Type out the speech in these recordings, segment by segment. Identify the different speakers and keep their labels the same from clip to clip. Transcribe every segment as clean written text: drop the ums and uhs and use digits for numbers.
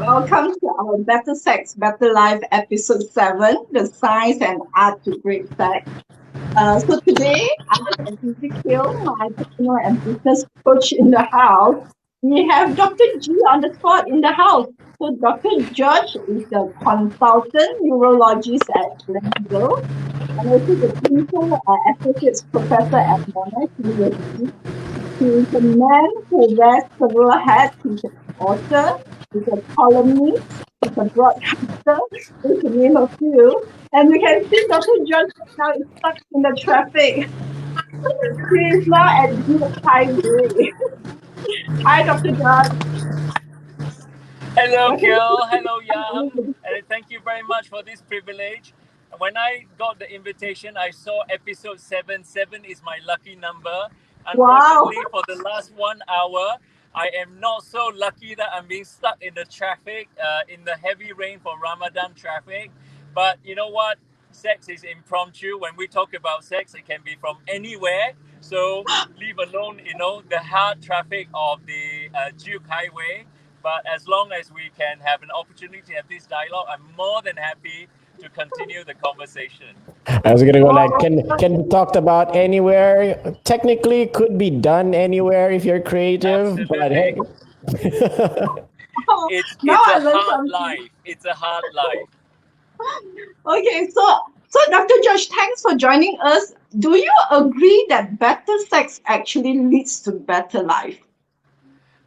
Speaker 1: Welcome to our Better Sex, Better Life episode 7, the science and art to great sex. So today, I am Ezekiel, my personal and business coach in the house. We have Dr. G on the spot in the house. So Dr. George is the consultant neurologist at Glenville and also the clinical associate professor at Monash University. He is a man who wears several hats. He's an author, he's a columnist, he's a broadcaster, just to name a few. And you can see Dr. John now is stuck in the traffic. He is now at Duke Highway. Hi, Dr. John.
Speaker 2: Hello,
Speaker 1: Welcome
Speaker 2: Gil. Hello, Yam.
Speaker 1: to
Speaker 2: And thank you very much for this privilege. When I got the invitation, I saw episode 7. 7 is my lucky number.
Speaker 1: Wow.
Speaker 2: Unfortunately, for the last 1 hour, I am not so lucky that I'm being stuck in the traffic, in the heavy rain for Ramadan traffic. But you know what? Sex is impromptu. When we talk about sex, it can be from anywhere. So leave alone, the hard traffic of the Duke Highway. But as long as we can have an opportunity to have this dialogue, I'm more than happy to continue the conversation.
Speaker 3: I was gonna go like,
Speaker 1: Wow.
Speaker 3: can be talked about anywhere. Technically, could be done anywhere if you're creative. But
Speaker 2: Absolutely.
Speaker 3: hey,
Speaker 2: It's
Speaker 1: Now
Speaker 2: it's
Speaker 1: I
Speaker 2: a
Speaker 1: learned
Speaker 2: hard
Speaker 1: something.
Speaker 2: life. It's a hard life.
Speaker 1: Okay, so Dr. Josh, thanks for joining us. Do you agree that better sex actually leads to better life?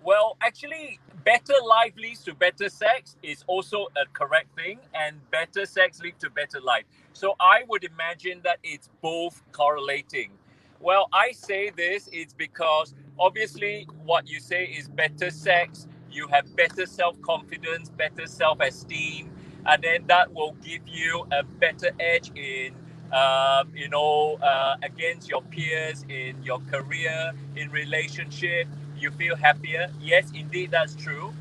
Speaker 2: Well, actually, better life leads to better sex is also a correct thing, and better sex leads to better life. So I would imagine that it's both correlating. Well, I say this it's because obviously what you say is better sex, you have better self confidence, better self esteem, and then that will give you a better edge in. Against your peers in your career, in relationship, you feel happier. Yes, indeed, that's true.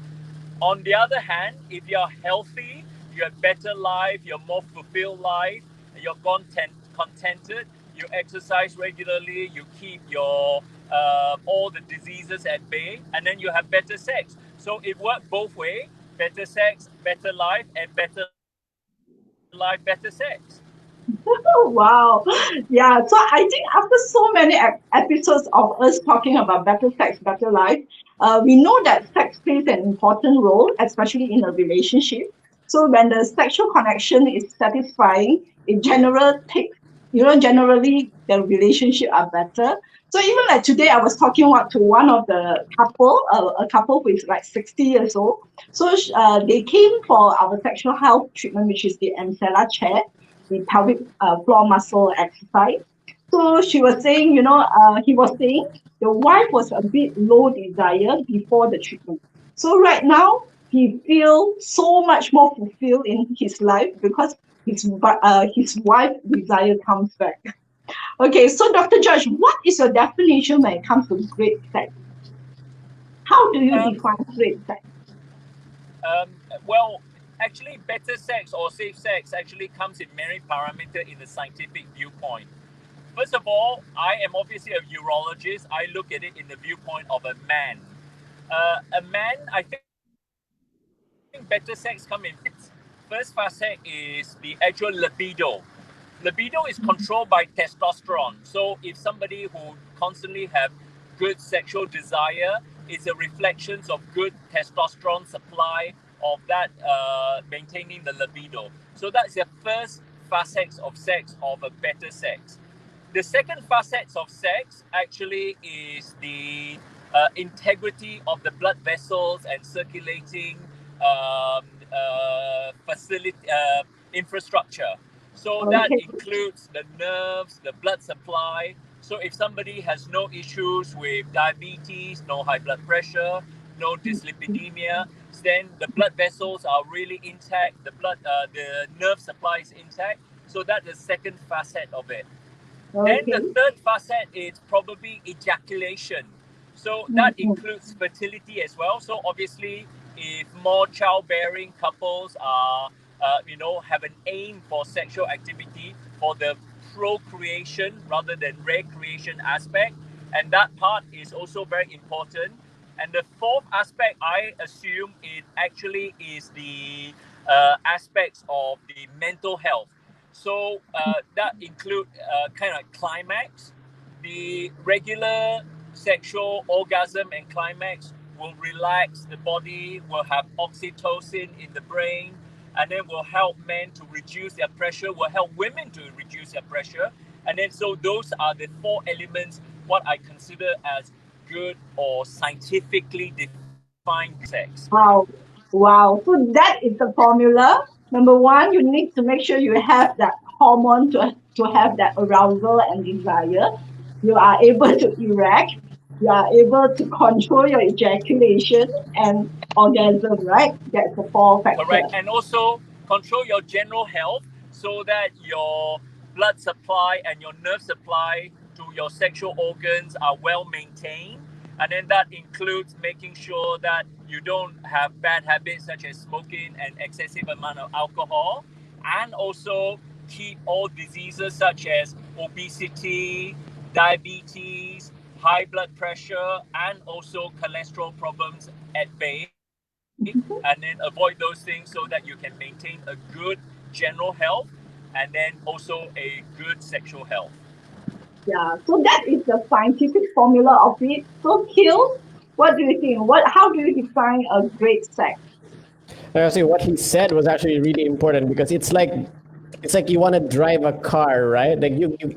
Speaker 2: On the other hand, if you're healthy, you have better life, you're more fulfilled life, you're contented, you exercise regularly, you keep your all the diseases at bay, and then you have better sex. So it works both ways: better sex, better life, and better life, better sex.
Speaker 1: Oh, wow. Yeah. So I think after so many episodes of us talking about better sex, better life, we know that sex plays an important role, especially in a relationship. So when the sexual connection is satisfying, it generally the relationship are better. So even like today, I was talking to one of the couple, a couple who is like 60 years old. So they came for our sexual health treatment, which is the Ancella chair, the pelvic floor muscle exercise. So she was saying, he was saying the wife was a bit low desire before the treatment. So right now he feels so much more fulfilled in his life because his wife desire comes back. Okay, so Dr. George, what is your definition when it comes to great sex? How do you
Speaker 2: Um,
Speaker 1: define great sex?
Speaker 2: Um, well, actually, better sex or safe sex actually comes in many parameters in the scientific viewpoint. First of all, I am obviously a urologist. I look at it in the viewpoint of a man. A man, I think better sex come in first facet is the actual libido. Libido is controlled by testosterone. So if somebody who constantly have good sexual desire, it's a reflection of good testosterone supply of that maintaining the libido. So that's the first facet of sex of a better sex. The second facet of sex actually is the integrity of the blood vessels and circulating facility infrastructure. So that
Speaker 1: Okay.
Speaker 2: includes the nerves, the blood supply. So if somebody has no issues with diabetes, no high blood pressure, no dyslipidemia, then the blood vessels are really intact. The nerve supply is intact. So that's the second facet of it. Then the
Speaker 1: Okay.
Speaker 2: third facet is probably ejaculation. So that
Speaker 1: Mhm.
Speaker 2: includes fertility as well. So obviously, if more childbearing couples are, have an aim for sexual activity for the procreation rather than recreation aspect, and that part is also very important. And the fourth aspect, I assume, it actually is the aspects of the mental health. So that include kind of climax, the regular sexual orgasm and climax will relax the body, will have oxytocin in the brain, and then will help men to reduce their pressure, will help women to reduce their pressure. And then so those are the four elements, what I consider as good or scientifically defined sex.
Speaker 1: Wow. Wow. So that is the formula. Number one, you need to make sure you have that hormone to have that arousal and desire. You are able to erect. You are able to control your ejaculation and orgasm, right? That's the four factors.
Speaker 2: Correct. And also control your general health so that your blood supply and your nerve supply to your sexual organs are well maintained. And then that includes making sure that you don't have bad habits such as smoking and excessive amount of alcohol, and also keep all diseases such as obesity, diabetes, high blood pressure, and also cholesterol problems at bay. And then avoid those things so that you can maintain a good general health and then also a good sexual health.
Speaker 1: Yeah, so that is the scientific formula of it. So, Kill, what do you think? How do you define a great sex?
Speaker 3: See, what he said was actually really important because it's like you want to drive a car, right? Like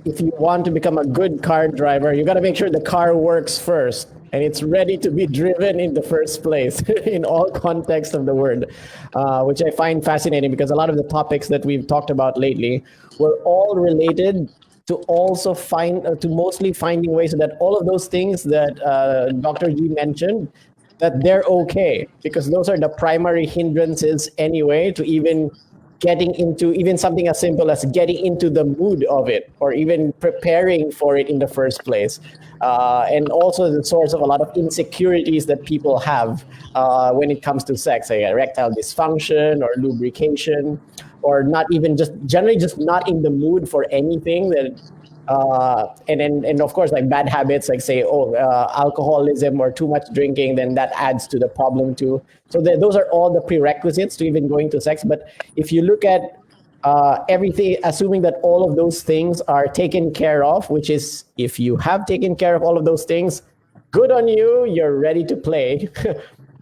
Speaker 3: if you want to become a good car driver, you got to make sure the car works first and it's ready to be driven in the first place in all contexts of the word, which I find fascinating because a lot of the topics that we've talked about lately were all related to also to mostly finding ways so that all of those things that Dr. G mentioned, that they're okay, because those are the primary hindrances anyway to even getting into even something as simple as getting into the mood of it or even preparing for it in the first place. And also the source of a lot of insecurities that people have when it comes to sex, like erectile dysfunction or lubrication, or not even just generally just not in the mood for anything that and of course like bad habits like say alcoholism or too much drinking, then that adds to the problem too. So those are all the prerequisites to even going to sex. But if you look at everything, assuming that all of those things are taken care of, which is if you have taken care of all of those things, good on you, you're ready to play.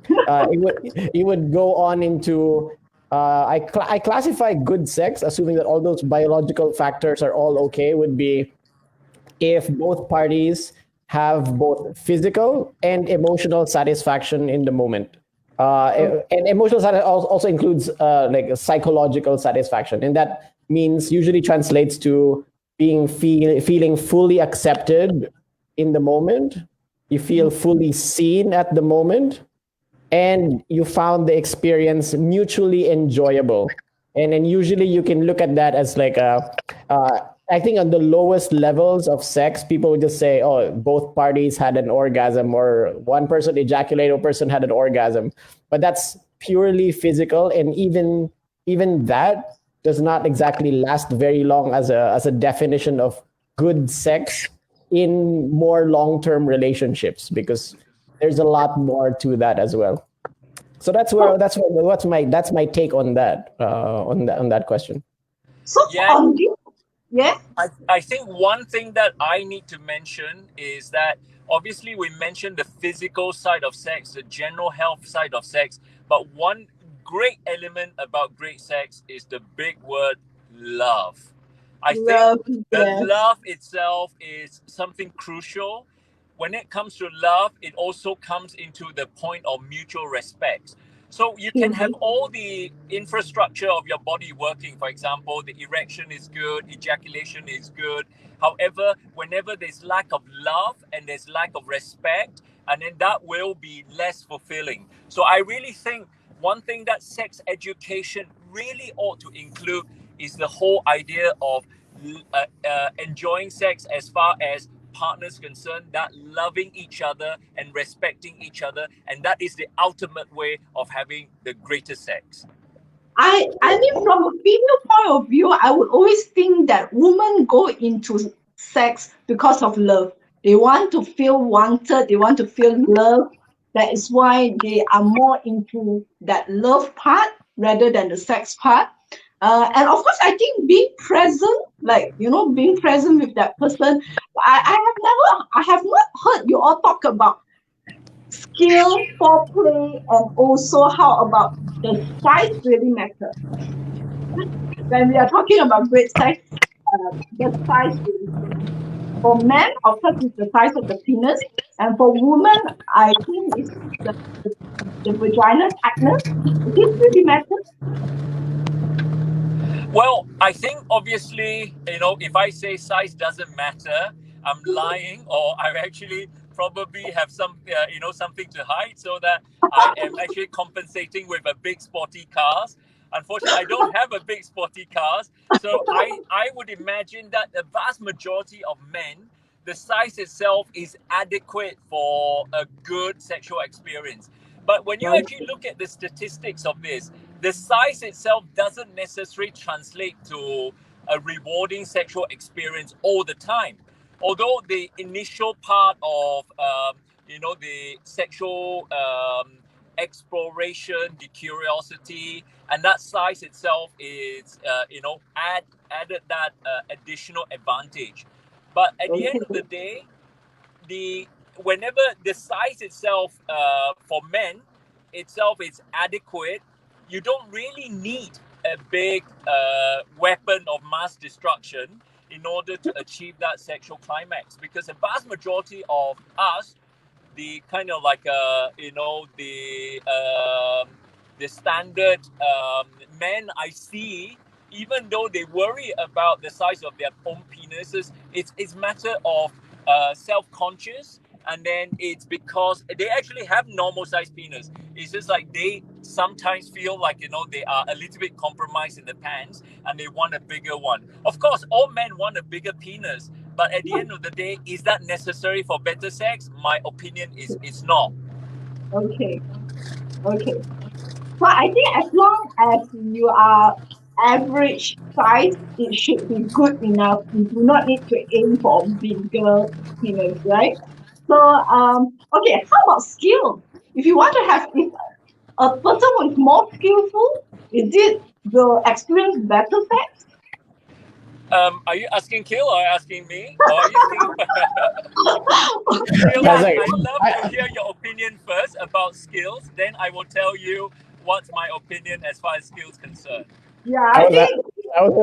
Speaker 3: It would go on into I classify good sex, assuming that all those biological factors are all okay, would be if both parties have both physical and emotional satisfaction in the moment. And emotional satisfaction also includes like a psychological satisfaction, and that means usually translates to feeling fully accepted in the moment. You feel fully seen at the moment, and you found the experience mutually enjoyable. And then usually you can look at that as like I think on the lowest levels of sex, people would just say, oh, both parties had an orgasm, or one person ejaculated, one person had an orgasm. But that's purely physical. And even that does not exactly last very long as a definition of good sex in more long-term relationships, because there's a lot more to that as well. So that's my take on that on that question.
Speaker 1: So on this, yes.
Speaker 2: I think one thing that I need to mention is that obviously we mentioned the physical side of sex, the general health side of sex, but one great element about great sex is the big word love. I think the love itself is something crucial. When it comes to love, it also comes into the point of mutual respect. So you can have all the infrastructure of your body working. For example, the erection is good, ejaculation is good. However, whenever there's lack of love and there's lack of respect, and then that will be less fulfilling. So I really think one thing that sex education really ought to include is the whole idea of enjoying sex as far as partners concerned, that loving each other and respecting each other, and that is the ultimate way of having the greatest sex.
Speaker 1: I mean, from a female point of view, I would always think that women go into sex because of love. They want to feel wanted, they want to feel loved, That is why they are more into that love part rather than the sex part. And of course, I think being present, like, being present with that person. I have not heard you all talk about skill, foreplay, and also how about the size really matter. When we are talking about great sex, the size really matters. For men, of course, it's the size of the penis, and for women, I think it's the, the vagina tightness. Does it really matter?
Speaker 2: Well, I think obviously, if I say size doesn't matter, I'm lying, or I actually probably have something to hide, so that I am actually compensating with a big sporty cars. Unfortunately, I don't have a big sporty cars, so I would imagine that the vast majority of men, the size itself is adequate for a good sexual experience. But when you actually look at the statistics of this, the size itself doesn't necessarily translate to a rewarding sexual experience all the time. Although the initial part of the sexual exploration, the curiosity, and that size itself is added that additional advantage. But at the end of the day, whenever the size itself for men itself is adequate, you don't really need a big weapon of mass destruction in order to achieve that sexual climax, because the vast majority of us, the kind of like the standard men I see, even though they worry about the size of their own penises, it's matter of self-conscious, and then it's because they actually have normal sized penis. It's just like they sometimes feel like they are a little bit compromised in the pants and they want a bigger one. Of course, all men want a bigger penis, but at the end of the day, is that necessary for better sex? My opinion is it's not.
Speaker 1: Okay, okay. So I think as long as you are average size, it should be good enough. You do not need to aim for bigger penis, right? So, okay, how about skill? If you want to have, if a person who is more skillful, is it will experience better sex?
Speaker 2: Are you asking Kill or asking me? Or are you still Kill,
Speaker 3: I was like,
Speaker 2: I'd love to hear your opinion first about skills. Then I will tell you what's my opinion as far as skills concerned.
Speaker 1: Yeah,
Speaker 3: I
Speaker 1: I
Speaker 3: was,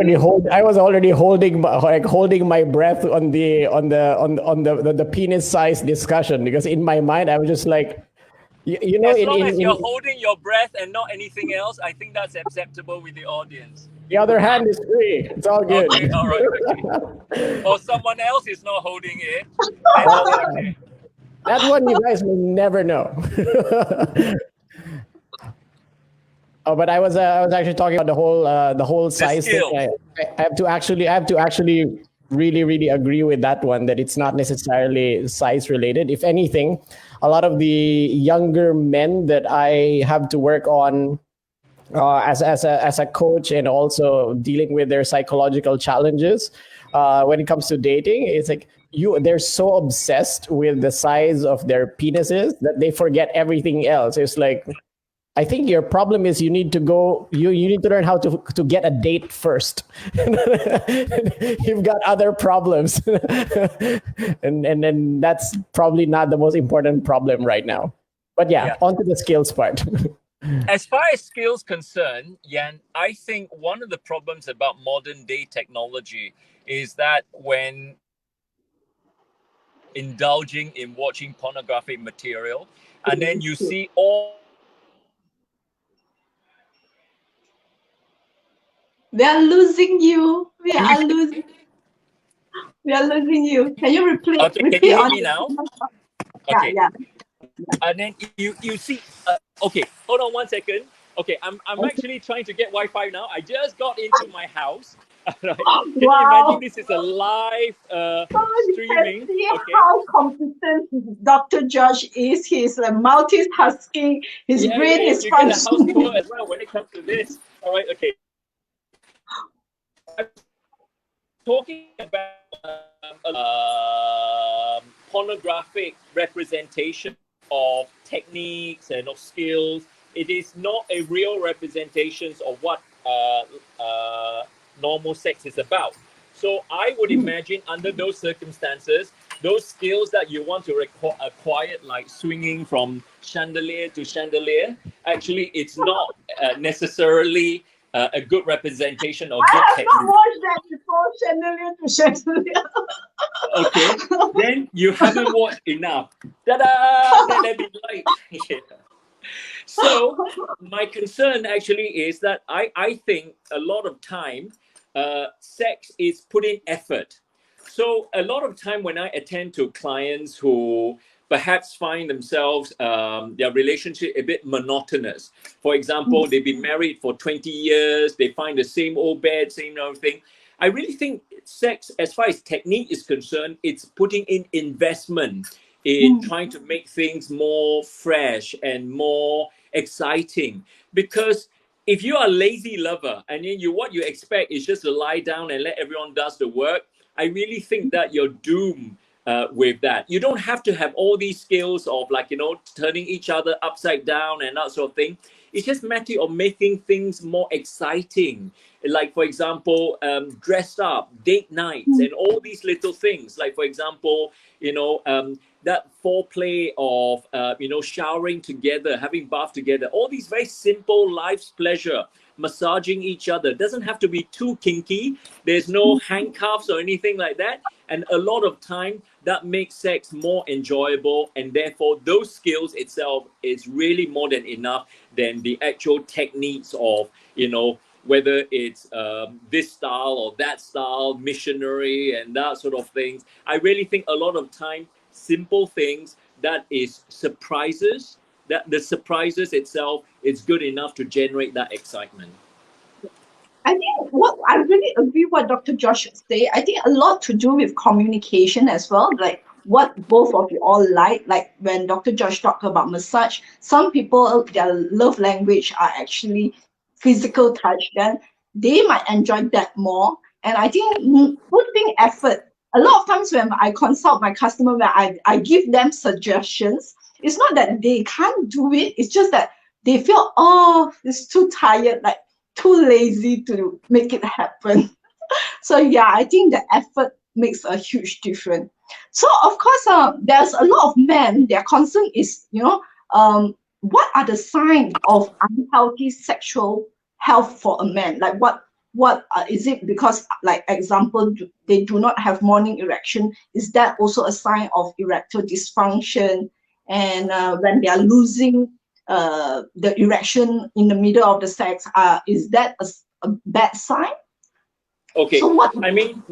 Speaker 1: think
Speaker 3: I was already holding my breath on the penis size discussion, because in my mind I was just like,
Speaker 2: As
Speaker 3: in
Speaker 2: long as
Speaker 3: in
Speaker 2: you're holding your breath and not anything else, I think that's acceptable with the audience.
Speaker 3: the other hand is free. It's all good.
Speaker 2: Okay, all right, okay. Or someone else is not holding it, then that's okay.
Speaker 3: That one you guys may never know. Oh, but I was actually talking about the whole size thing.
Speaker 2: skill.
Speaker 3: I have to actually really agree with that one, that it's not necessarily size related. If anything, a lot of the younger men that I have to work on as a coach, and also dealing with their psychological challenges when it comes to dating, it's like they're so obsessed with the size of their penises that they forget everything else. It's like, I think your problem is you need to learn how to get a date first. You've got other problems. and then that's probably not the most important problem right now. But yeah, on to the skills part.
Speaker 2: As far as skills concerned, Yan, I think one of the problems about modern day technology is that when indulging in watching pornographic material, and then you see all
Speaker 1: we are losing you. We are losing you. Can you repeat?
Speaker 2: okay, can
Speaker 1: Repeat
Speaker 2: you hear
Speaker 1: on
Speaker 2: me
Speaker 1: the
Speaker 2: now?
Speaker 1: Yeah,
Speaker 2: Okay.
Speaker 1: yeah.
Speaker 2: And then you see okay, hold on 1 second. Okay, I'm actually trying to get Wi-Fi now. I just got into my house. Right. Can you imagine
Speaker 1: Wow.
Speaker 2: this is a live
Speaker 1: So you can
Speaker 2: streaming?
Speaker 1: see
Speaker 2: Okay.
Speaker 1: how competent Dr. George is. He's multitasking. His brain is
Speaker 2: You get a house tour
Speaker 1: functioning.
Speaker 2: as well when it comes to this. All right, okay. I'm talking about pornographic representation of techniques and of skills. It is not a real representation of what normal sex is about. So I would imagine under those circumstances, those skills that you want to acquire, like swinging from chandelier to chandelier, actually it's not necessarily a good representation of good
Speaker 1: I have not
Speaker 2: technique.
Speaker 1: watched that before, chandelier to chandelier.
Speaker 2: Okay, then you haven't watched enough. Ta-da! Then they'd be like, yeah. So my concern actually is that I think a lot of time sex is putting effort. So a lot of time when I attend to clients who perhaps find themselves their relationship a bit monotonous. For example, they've been married for 20 years, they find the same old bed, same old thing. I really think sex, as far as technique is concerned, it's putting in investment in trying to make things more fresh and more exciting. Because if you are a lazy lover and then what you expect is just to lie down and let everyone does the work, I really think that you're doomed with that. You don't have to have all these skills of turning each other upside down and that sort of thing. It's just a matter of making things more exciting. Like, for example, dressed up, date nights, and all these little things. Like, for example, that foreplay of, showering together, having bath together. All these very simple life's pleasure, massaging each other. It doesn't have to be too kinky. There's no handcuffs or anything like that. And a lot of time that makes sex more enjoyable, and therefore those skills itself is really more than enough than the actual techniques of whether it's this style or that style, missionary and that sort of things. I really think a lot of time simple things that is surprises, that the surprises itself is good enough to generate that excitement.
Speaker 1: I think what I really agree what Dr. Josh say. I think a lot to do with communication as well, like what both of you all like when Dr. Josh talked about massage, some people their love language are actually physical touch, then they might enjoy that more. And I think putting effort, a lot of times when I consult my customer, where I give them suggestions, it's not that they can't do it, it's just that they feel, oh, it's too tired, like too lazy to make it happen. So yeah, I think the effort makes a huge difference. So of course, there's a lot of men, their concern is, what are the signs of unhealthy sexual health for a man? Like what is it? Because, like example, they do not have morning erection. Is that also a sign of erectile dysfunction? And when they are losing the erection in the middle of the sex, is that a bad sign?
Speaker 2: Okay,
Speaker 1: so what
Speaker 2: I mean,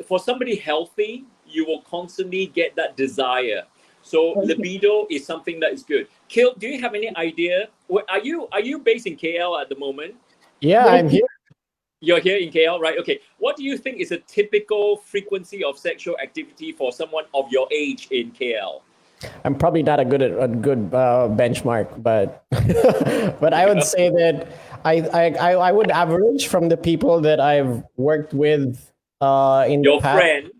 Speaker 2: for somebody healthy, you will constantly get that desire. So libido is something that is good. Kil, do you have any idea? Are you based in KL at the moment?
Speaker 3: Yeah, I'm here.
Speaker 2: You're here in KL, right? Okay. What do you think is a typical frequency of sexual activity for someone of your age in KL?
Speaker 3: I'm probably not a good benchmark, but but I would say that I would average from the people that I've worked with in
Speaker 2: Your
Speaker 3: the past.
Speaker 2: friend.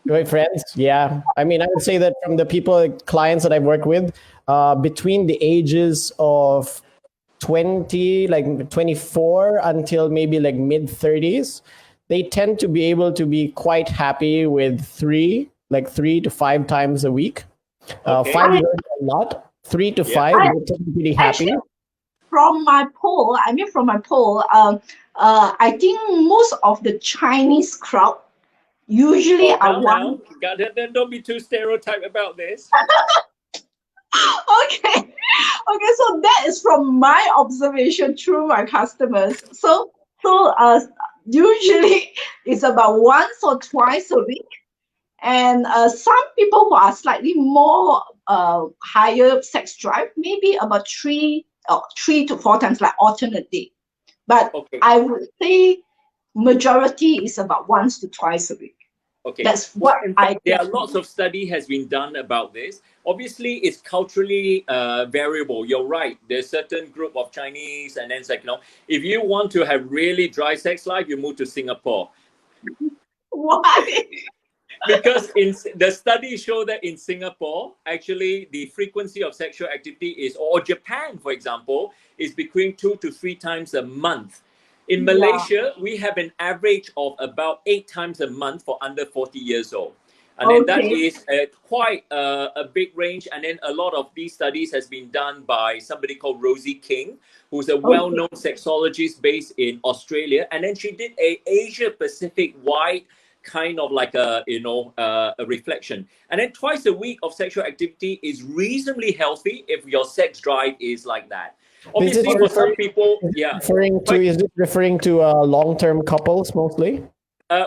Speaker 3: My friends, yeah. I mean, I would say that from the clients that I've worked with, between the ages of 20, like 24 until maybe like mid 30s, they tend to be able to be quite happy with 3 to 5 times a week.
Speaker 2: Okay.
Speaker 3: 5 is a lot. 3 to 5, they're pretty happy.
Speaker 1: Actually, from my poll, I think most of the Chinese crowd usually are one.
Speaker 2: Don't be too stereotyped about this.
Speaker 1: Okay, so that is from my observation through my customers. So usually it's about once or twice a week, and some people who are slightly more higher sex drive, maybe about 3 to 4 times, like alternate day. But I would say majority is about once to twice a week.
Speaker 2: Okay.
Speaker 1: That's what
Speaker 2: there are lots of study has been done about this. Obviously, it's culturally variable. You're right. There's certain group of Chinese, and then it's like, if you want to have really dry sex life, you move to Singapore.
Speaker 1: Why?
Speaker 2: because the studies show that in Singapore, actually the frequency of sexual activity is, or Japan, for example, is between 2 to 3 times a month. In
Speaker 1: Yeah.
Speaker 2: Malaysia, we have an average of about 8 times a month for under 40 years old. And then that
Speaker 1: Okay.
Speaker 2: is quite a big range. And then a lot of these studies has been done by somebody called Rosie King, who's a well-known sexologist based in Australia. And then she did a Asia Pacific wide kind of like a reflection. And then twice a week of sexual activity is reasonably healthy if your sex drive is like that. Obviously, for some people, yeah.
Speaker 3: Is it referring to long-term couples mostly?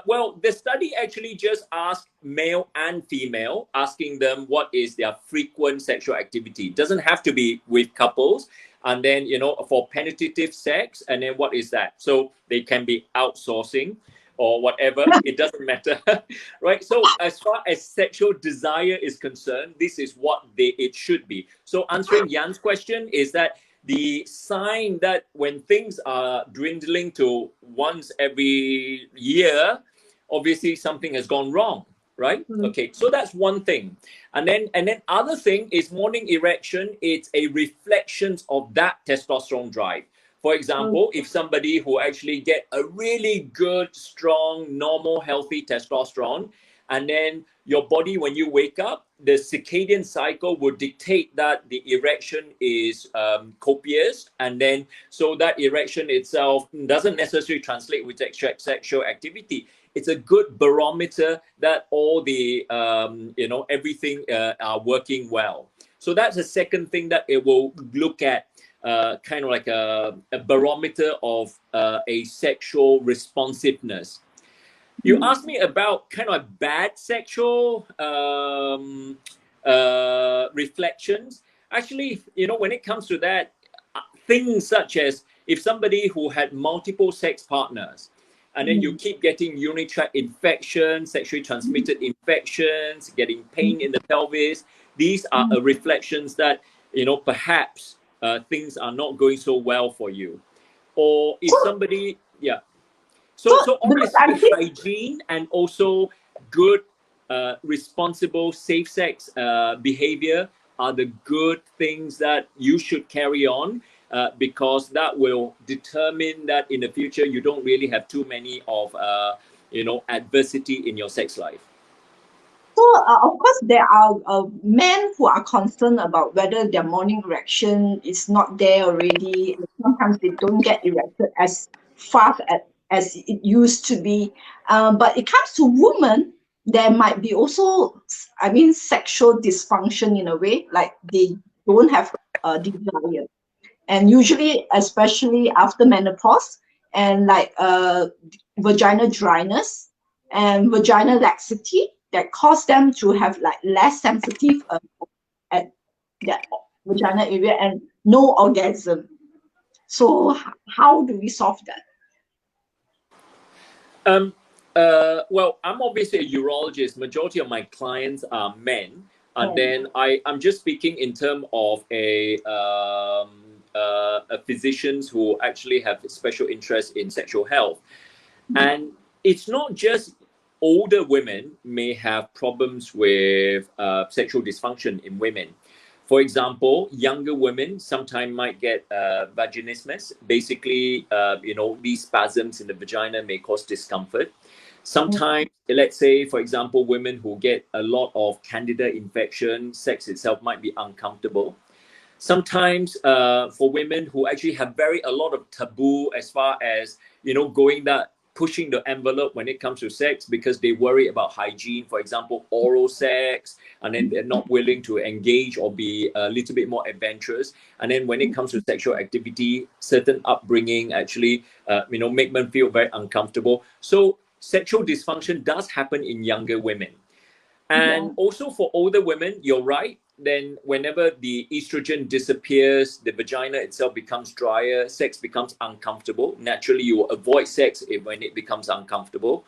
Speaker 2: Well, the study actually just asked male and female, asking them what is their frequent sexual activity. It doesn't have to be with couples. And then, for penetrative sex, and then what is that? So they can be outsourcing or whatever. It doesn't matter, right? So as far as sexual desire is concerned, this is what it should be. So answering Jan's question is that the sign that when things are dwindling to once every year, obviously something has gone wrong, right? Okay, so that's one thing. And then other thing is morning erection. It's a reflection of that testosterone drive. For example, if somebody who actually get a really good, strong, normal, healthy testosterone, and then your body, when you wake up, the circadian cycle will dictate that the erection is copious. And then, so that erection itself doesn't necessarily translate with sexual activity. It's a good barometer that all the, everything are working well. So that's the second thing that it will look at, kind of like a barometer of a sexual responsiveness. You asked me about kind of bad sexual reflections. Actually, when it comes to that, things such as if somebody who had multiple sex partners, and then you keep getting urinary tract infections, sexually transmitted infections, getting pain in the pelvis, these are reflections that, perhaps things are not going so well for you. Or if somebody, yeah. So obviously hygiene and also good, responsible, safe sex behavior are the good things that you should carry on, because that will determine that in the future you don't really have too many of adversity in your sex life.
Speaker 1: So, of course, there are men who are concerned about whether their morning erection is not there already. Sometimes they don't get erected as fast as it used to be. But it comes to women, there might be also, sexual dysfunction in a way, like they don't have desire. And usually, especially after menopause, and like vaginal dryness and vaginal laxity, that cause them to have like less sensitive at that vaginal area and no orgasm. So how do we solve that?
Speaker 2: Well, I'm obviously a urologist. Majority of my clients are men, and then I'm just speaking in terms of a physicians who actually have special interest in sexual health, and it's not just older women may have problems with sexual dysfunction in women. For example, younger women sometimes might get vaginismus. Basically, these spasms in the vagina may cause discomfort. Sometimes, let's say, for example, women who get a lot of candida infection, sex itself might be uncomfortable. Sometimes for women who actually have a lot of taboo as far as, pushing the envelope when it comes to sex because they worry about hygiene, for example, oral sex, and then they're not willing to engage or be a little bit more adventurous. And then when it comes to sexual activity, certain upbringing actually, make them feel very uncomfortable. So sexual dysfunction does happen in younger women. And also for older women, you're right. Then whenever the estrogen disappears, the vagina itself becomes drier, sex becomes uncomfortable. Naturally, you will avoid sex when it becomes uncomfortable.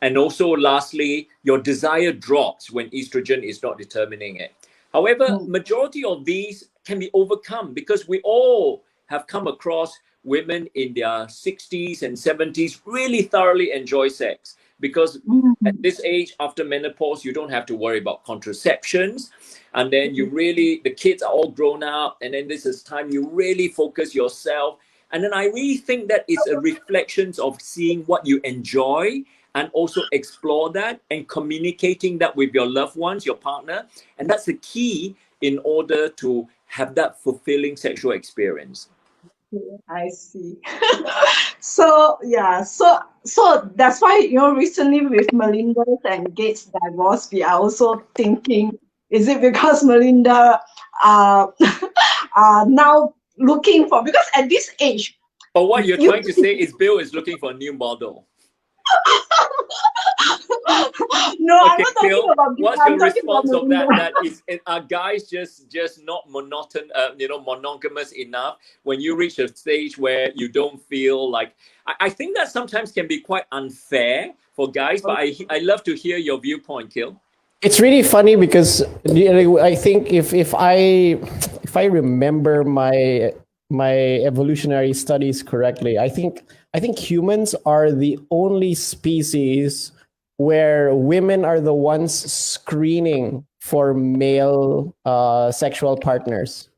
Speaker 2: And also, lastly, your desire drops when estrogen is not determining it. However, majority of these can be overcome because we all have come across women in their 60s and 70s really thoroughly enjoy sex. because
Speaker 1: Mhm.
Speaker 2: at this age, after menopause, you don't have to worry about contraceptions. And then the kids are all grown up. And then this is time you really focus yourself. And then I really think that it's a reflection of seeing what you enjoy and also explore that and communicating that with your loved ones, your partner. And that's the key in order to have that fulfilling sexual experience.
Speaker 1: I see. So yeah, so that's why recently with Melinda's and Gates' divorce, we are also thinking, is it because Melinda uh are now looking for, because at this age
Speaker 2: But what you're
Speaker 1: you
Speaker 2: trying to say is Bill is looking for a new model.
Speaker 1: no, I'm
Speaker 2: Okay,
Speaker 1: not talking
Speaker 2: Phil,
Speaker 1: about this.
Speaker 2: what's
Speaker 1: I'm
Speaker 2: your
Speaker 1: talking about
Speaker 2: response of that?
Speaker 1: Melinda.
Speaker 2: That is, are guys just not monogamous enough? When you reach a stage where you don't feel like, I think that sometimes can be quite unfair for guys. But I love to hear your viewpoint, Kil.
Speaker 3: It's really funny because I think if I remember my evolutionary studies correctly, I think humans are the only species where women are the ones screening for male sexual partners.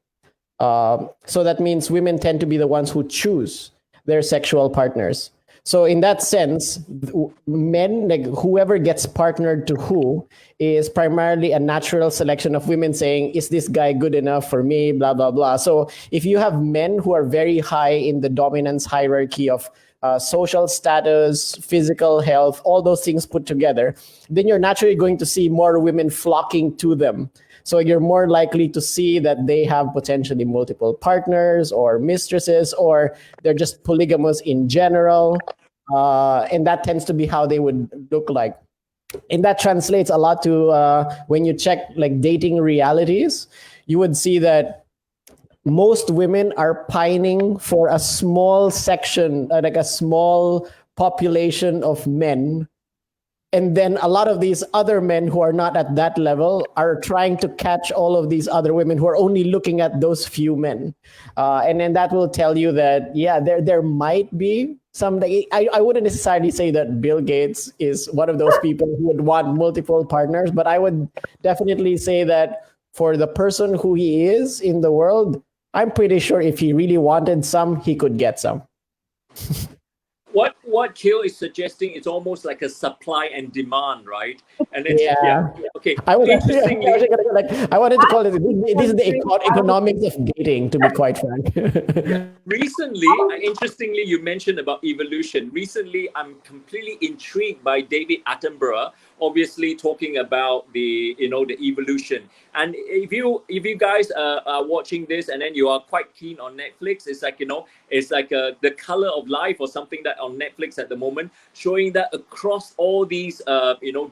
Speaker 3: So that means women tend to be the ones who choose their sexual partners. So in that sense, men, like whoever gets partnered to who, is primarily a natural selection of women saying, is this guy good enough for me, blah, blah, blah. So if you have men who are very high in the dominance hierarchy of social status, physical health, all those things put together, then you're naturally going to see more women flocking to them. So you're more likely to see that they have potentially multiple partners or mistresses, or they're just polygamous in general. And that tends to be how they would look like. And that translates a lot to when you check like dating realities, you would see that most women are pining for a small section, like a small population of men. And then a lot of these other men who are not at that level are trying to catch all of these other women who are only looking at those few men. And then that will tell you that, yeah, there might be something. I wouldn't necessarily say that Bill Gates is one of those people who would want multiple partners, but I would definitely say that for the person who he is in the world, I'm pretty sure if he really wanted some, he could get some.
Speaker 2: What Kil is suggesting is almost like a supply and demand, right? And then
Speaker 3: Yeah.
Speaker 2: okay.
Speaker 3: I was
Speaker 2: Interestingly,
Speaker 3: I wanted to call it, this is the economics of dating, to be quite frank.
Speaker 2: Interestingly, you mentioned about evolution. Recently, I'm completely intrigued by David Attenborough, obviously talking about the evolution. And if you guys are watching this and then you are quite keen on Netflix, it's like The Color of Life or something that on Netflix at the moment, showing that across all these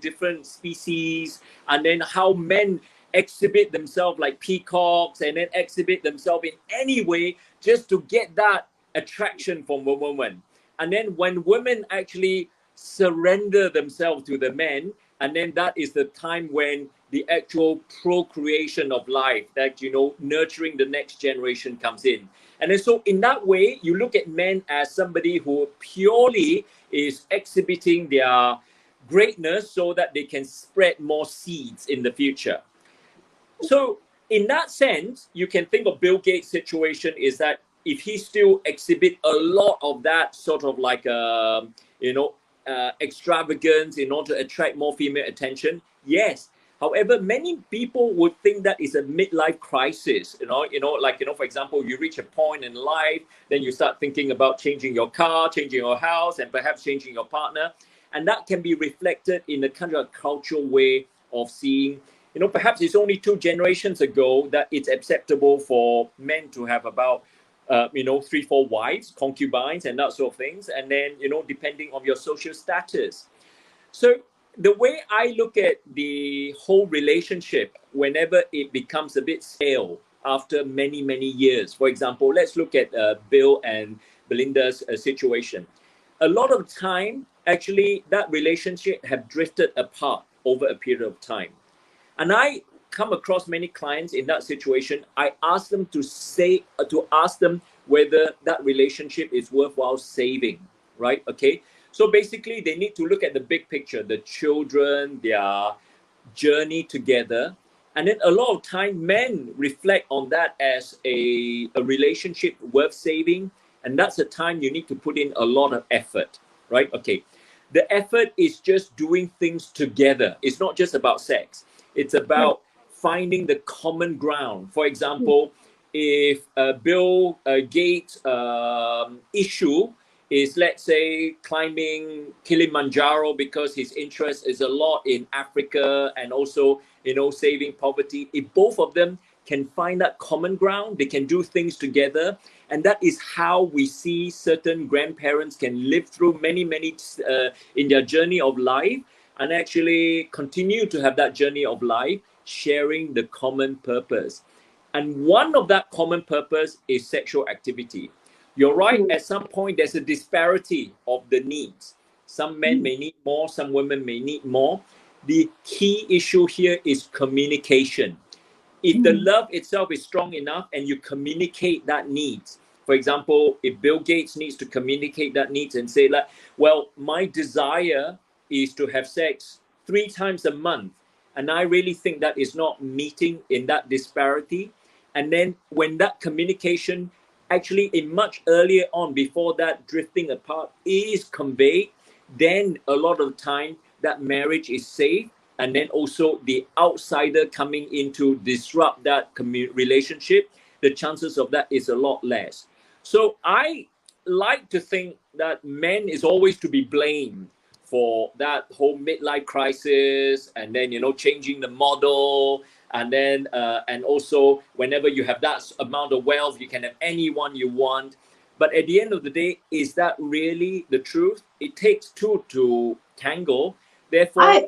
Speaker 2: different species, and then how men exhibit themselves like peacocks and then exhibit themselves in any way just to get that attraction from a woman. And then when women actually surrender themselves to the men, and then that is the time when the actual procreation of life, that nurturing the next generation comes in. And then so in that way, you look at men as somebody who purely is exhibiting their greatness so that they can spread more seeds in the future. So in that sense, you can think of Bill Gates' situation is that if he still exhibit a lot of that sort of like extravagance in order to attract more female attention, yes. However, many people would think that is a midlife crisis. For example, you reach a point in life, then you start thinking about changing your car, changing your house, and perhaps changing your partner, and that can be reflected in a kind of cultural way of seeing. Perhaps it's only 2 generations ago that it's acceptable for men to have about 3-4 wives, concubines, and that sort of things, and then depending on your social status. So the way I look at the whole relationship, whenever it becomes a bit stale after many years, for example, let's look at Bill and Belinda's situation. A lot of time, actually, that relationship have drifted apart over a period of time. And I come across many clients in that situation. I ask them to ask them whether that relationship is worthwhile saving, right? Okay. So basically, they need to look at the big picture, the children, their journey together. And then a lot of time, men reflect on that as a relationship worth saving. And that's a time you need to put in a lot of effort, right? Okay. The effort is just doing things together. It's not just about sex. It's about finding the common ground. For example, if Bill Gates' issue is, let's say, climbing Kilimanjaro because his interest is a lot in Africa and also, saving poverty. If both of them can find that common ground, they can do things together. And that is how we see certain grandparents can live through many in their journey of life and actually continue to have that journey of life, sharing the common purpose. And one of that common purpose is sexual activity. You're right, at some point there's a disparity of the needs. Some men may need more, some women may need more. The key issue here is communication. If the love itself is strong enough and you communicate that needs, for example, if Bill Gates needs to communicate that needs and say, like, well, my desire is to have sex 3 times a month, and I really think that is not meeting in that disparity. And then when that communication actually in much earlier on, before that drifting apart is conveyed, then a lot of time that marriage is safe. And then also the outsider coming in to disrupt that relationship, the chances of that is a lot less. So I like to think that men is always to be blamed for that whole midlife crisis, and then, changing the model. And then, and also whenever you have that amount of wealth, you can have anyone you want. But at the end of the day, is that really the truth? It takes two to tango. Therefore,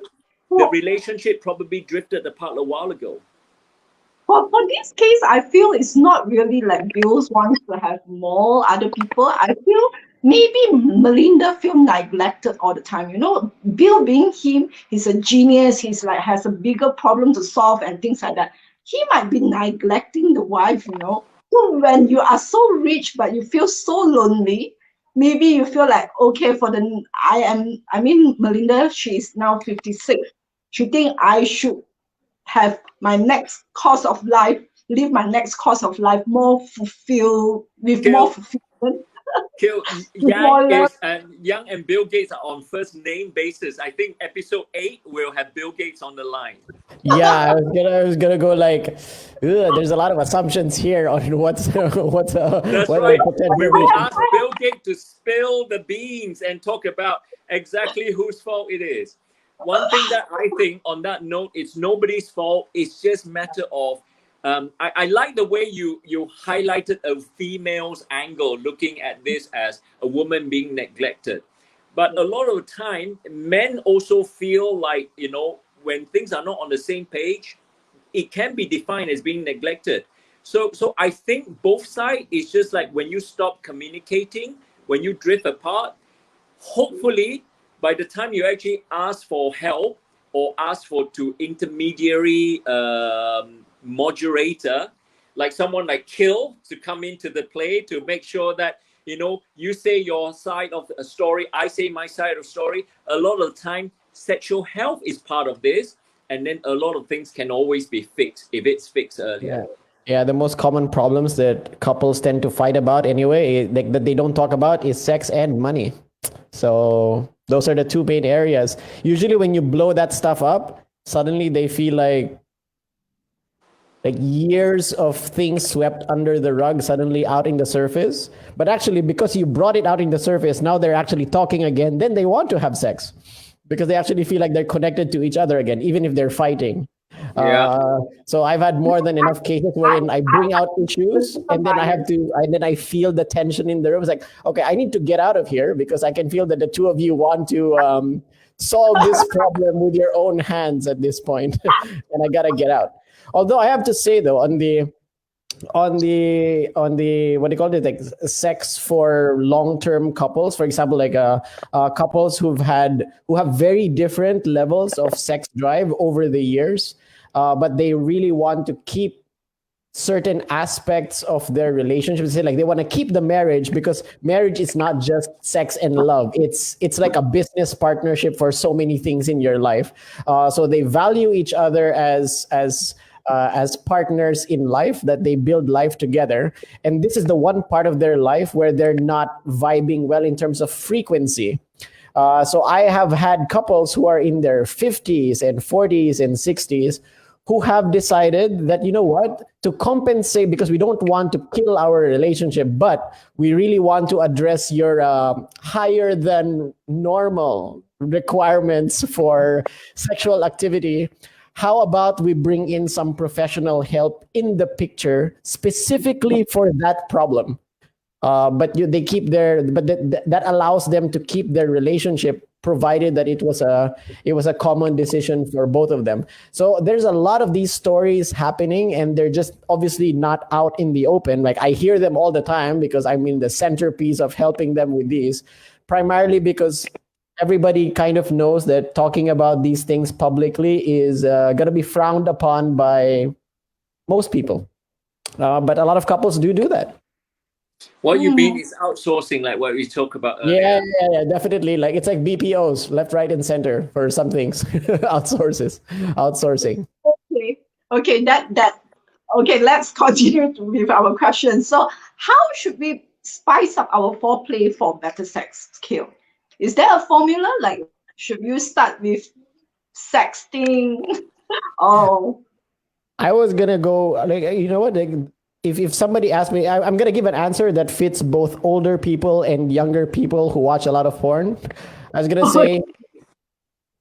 Speaker 2: the relationship probably drifted apart a while ago.
Speaker 1: For this case, I feel it's not really like Bill's wants to have more other people. I feel maybe Melinda feel neglected all the time. Bill being him, he's a genius. He's like has a bigger problem to solve and things like that. He might be neglecting the wife. So when you are so rich but you feel so lonely, maybe you feel like, okay, Melinda, she is now 56. She think I should have my next course of life, live my next course of life more fulfilled, with more fulfillment.
Speaker 2: Young and Bill Gates are on first name basis. I think episode 8 will have Bill Gates on the line.
Speaker 3: Yeah, I was gonna go like, there's a lot of assumptions here on what's
Speaker 2: That's
Speaker 3: what
Speaker 2: right. We will ask Bill Gates to spill the beans and talk about exactly whose fault it is. One thing that I think on that note, it's nobody's fault. It's just matter of I like the way you highlighted a female's angle, looking at this as a woman being neglected. But a lot of the time, men also feel like, when things are not on the same page, it can be defined as being neglected. So I think both sides is just like when you stop communicating, when you drift apart, hopefully by the time you actually ask for help or ask for to intermediary moderator, like someone like Kill to come into the play to make sure that, you say your side of a story, I say my side of story. A lot of the time, sexual health is part of this. And then a lot of things can always be fixed if it's fixed earlier.
Speaker 3: Yeah, the most common problems that couples tend to fight about anyway, that they don't talk about, is sex and money. So those are the two main areas. Usually when you blow that stuff up, suddenly they feel like years of things swept under the rug suddenly out in the surface. But actually, because you brought it out in the surface, now they're actually talking again. Then they want to have sex because they actually feel like they're connected to each other again, even if they're fighting. So I've had more than enough cases wherein I bring out issues and then I feel the tension in the room. It's like, okay, I need to get out of here because I can feel that the two of you want to solve this problem with your own hands at this point. And I gotta get out. Although I have to say though, on the what do you call it, like sex for long-term couples, for example, like couples who have very different levels of sex drive over the years, but they really want to keep certain aspects of their relationship. Say like they want to keep the marriage because marriage is not just sex and love. It's like a business partnership for so many things in your life. So they value each other as partners in life, that they build life together. And this is the one part of their life where they're not vibing well in terms of frequency. So I have had couples who are in their 50s and 40s and 60s who have decided that, you know what, to compensate, because we don't want to kill our relationship, but we really want to address your higher than normal requirements for sexual activity. How about we bring in some professional help in the picture specifically for that problem? They keep that allows them to keep their relationship, provided that it was a common decision for both of them. So there's a lot of these stories happening, and they're just obviously not out in the open. Like I hear them all the time because I'm in the centerpiece of helping them with these, primarily because everybody kind of knows that talking about these things publicly is going to be frowned upon by most people. But a lot of couples do that.
Speaker 2: What you mean is outsourcing, like what we talked about earlier.
Speaker 3: Yeah, definitely. Like it's like BPOs, left, right, and center for some things. Outsourcing.
Speaker 1: Okay, okay, let's continue with our question. So how should we spice up our foreplay for better sex skill? Is there a formula? Like, should you start with sexting? Oh,
Speaker 3: I was gonna go like, you know what? Like, if somebody asked me, I'm gonna give an answer that fits both older people and younger people who watch a lot of porn. I was gonna say,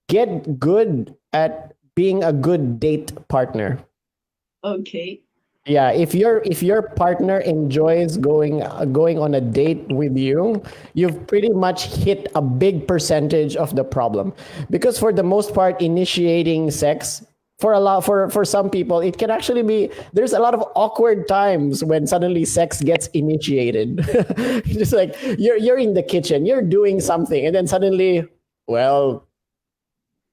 Speaker 3: get good at being a good date partner.
Speaker 1: okay.
Speaker 3: Yeah, if your partner enjoys going on a date with you, you've pretty much hit a big percentage of the problem. Because for the most part, initiating sex for some people, it can actually be, there's a lot of awkward times when suddenly sex gets initiated. Just like you're in the kitchen, you're doing something, and then suddenly, well,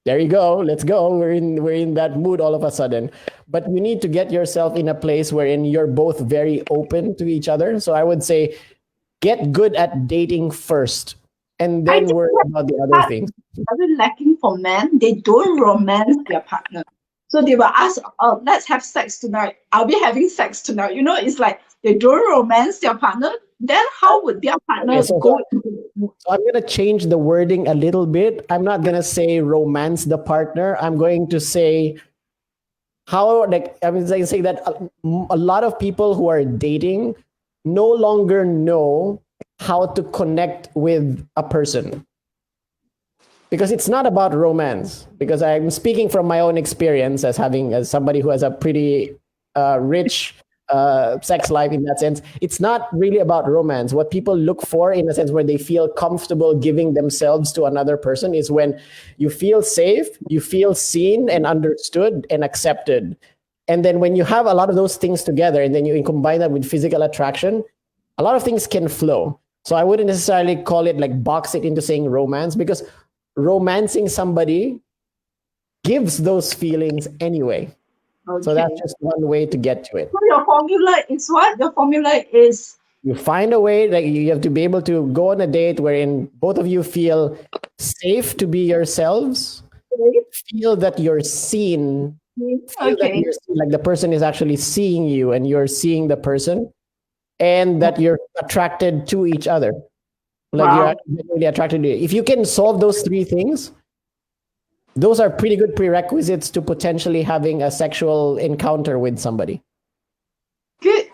Speaker 3: there you go, let's go, we're in that mood all of a sudden. But you need to get yourself in a place wherein you're both very open to each other. So I would say get good at dating first, and then worry about the other things.
Speaker 1: Very lacking for men. They don't romance their partner. So they will ask, oh, let's have sex tonight. I'll be having sex tonight. You know, it's like they don't romance their partner. Then how would their partner go into the mood?
Speaker 3: So I'm going to change the wording a little bit. I'm not going to say romance the partner. I'm going to say how, like, I mean, say that a lot of people who are dating no longer know how to connect with a person. Because it's not about romance. Because I'm speaking from my own experience as somebody who has a pretty rich sex life in that sense. It's not really about romance. What people look for, in a sense, where they feel comfortable giving themselves to another person, is when you feel safe, you feel seen and understood and accepted. And then when you have a lot of those things together, and then you combine that with physical attraction, a lot of things can flow. So I wouldn't necessarily call it, like, box it into saying romance, because romancing somebody gives those feelings anyway.
Speaker 1: Okay.
Speaker 3: So that's just one way to get to it.
Speaker 1: So your formula is what? Your formula is,
Speaker 3: you find a way, like, you have to be able to go on a date wherein both of you feel safe to be yourselves, feel that you're seen, feel that you're seen, like the person is actually seeing you and you're seeing the person, and that you're attracted to each other. Like, you're really attracted to it. If you can solve those three things, those are pretty good prerequisites to potentially having a sexual encounter with somebody.
Speaker 1: Good.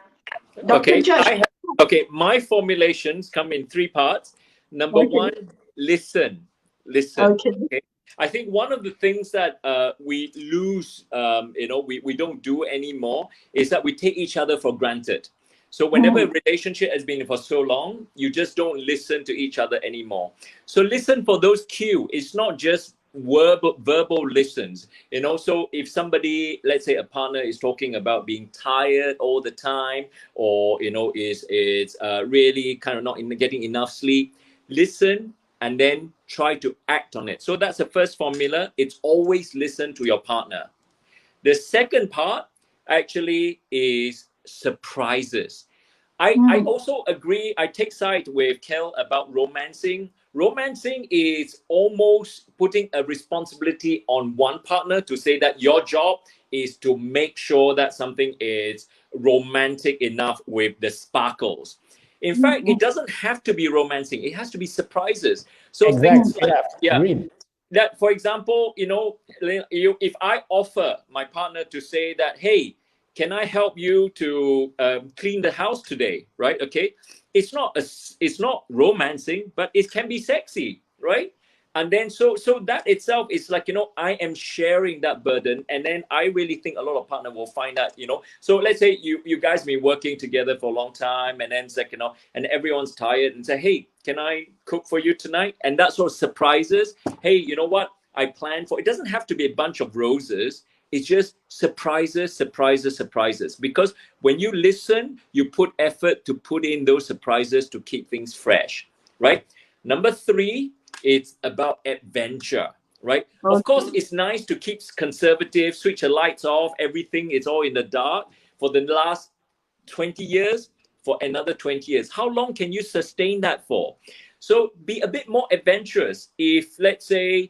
Speaker 1: Dr. Josh.
Speaker 2: Okay, my formulations come in three parts. Number one, listen. Okay. I think one of the things that we lose, we don't do anymore, is that we take each other for granted. So whenever a relationship has been for so long, you just don't listen to each other anymore. So listen for those cues. It's not just verbal listens. So if somebody, let's say a partner, is talking about being tired all the time, or is really kind of not getting enough sleep, listen and then try to act on it. So that's the first formula. It's always listen to your partner. The second part actually is surprises. I also agree. I take side with Kel about romancing. Romancing is almost putting a responsibility on one partner to say that your job is to make sure that something is romantic enough with the sparkles. In fact, it doesn't have to be romancing. It has to be surprises. So
Speaker 3: Exactly.
Speaker 2: things like, yeah,
Speaker 3: Agreed.
Speaker 2: that, for example, if I offer my partner to say that, hey, can I help you to clean the house today? Right? Okay. It's not romancing, but it can be sexy, right? And then so that itself is like, I am sharing that burden. And then I really think a lot of partner will find that, so let's say you guys been working together for a long time, and then it's like, and everyone's tired, and say, hey, can I cook for you tonight? And that sort of surprises. Hey, you know what? I planned for, it doesn't have to be a bunch of roses. It's just surprises, surprises, surprises. Because when you listen, you put effort to put in those surprises to keep things fresh, right? Number 3, it's about adventure, right? Of course, it's nice to keep conservative, switch the lights off, everything is all in the dark for the last 20 years, for another 20 years. How long can you sustain that for? So be a bit more adventurous. If, let's say,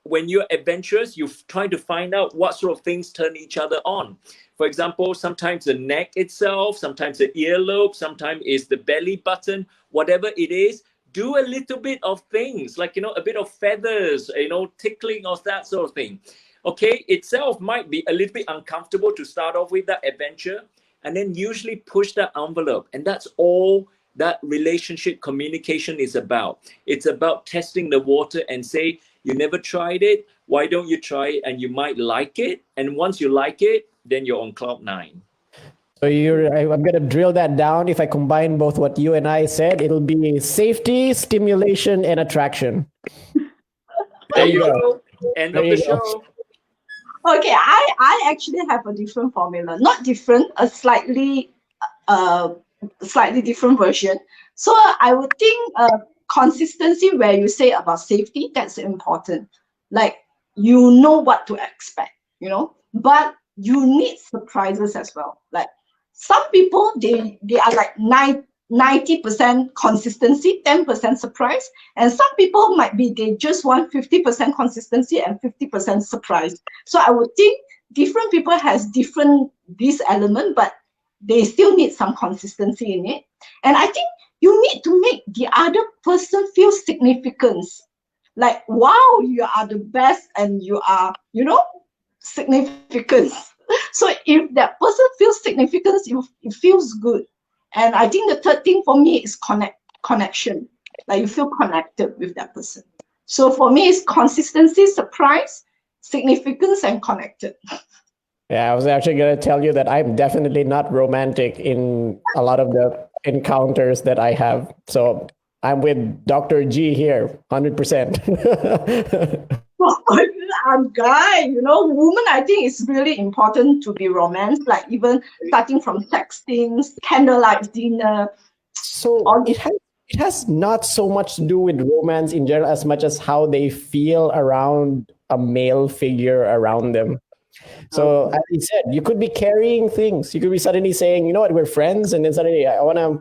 Speaker 2: when you're adventurous, you try to find out what sort of things turn each other on. For example, sometimes the neck itself, sometimes the earlobe, sometimes it's the belly button, whatever it is. Do a little bit of things like, a bit of feathers, tickling or that sort of thing. Okay, itself might be a little bit uncomfortable to start off with that adventure, and then usually push that envelope. And that's all that relationship communication is about. It's about testing the water and say, you never tried it, why don't you try it? And you might like it. And once you like it, then you're on cloud 9.
Speaker 3: So I'm going to drill that down. If I combine both what you and I said, it'll be safety, stimulation, and attraction.
Speaker 2: There you go. End of the show.
Speaker 1: Okay, I actually have a different formula. Not different, a slightly different version. So I would think consistency, where you say about safety, that's important. Like, you know what to expect, but you need surprises as well. Like, some people, they are like 90% consistency, 10% surprise. And some people might be, they just want 50% consistency and 50% surprise. So I would think different people has different, this element, but they still need some consistency in it. And I think you need to make the other person feel significance. Like, wow, you are the best and you are, significance. So if that person feels significance, it feels good. And I think the third thing for me is connection. Like, you feel connected with that person. So for me, it's consistency, surprise, significance, and connected.
Speaker 3: Yeah, I was actually going to tell you that I'm definitely not romantic in a lot of the encounters that I have. So I'm with Dr. G here, 100%.
Speaker 1: Guy, woman, I think it's really important to be romanced, like even starting from texting, candlelight dinner.
Speaker 3: So it has not so much to do with romance in general as much as how they feel around a male figure around them. So as he said, you could be carrying things. You could be suddenly saying, you know what, we're friends, and then suddenly I'll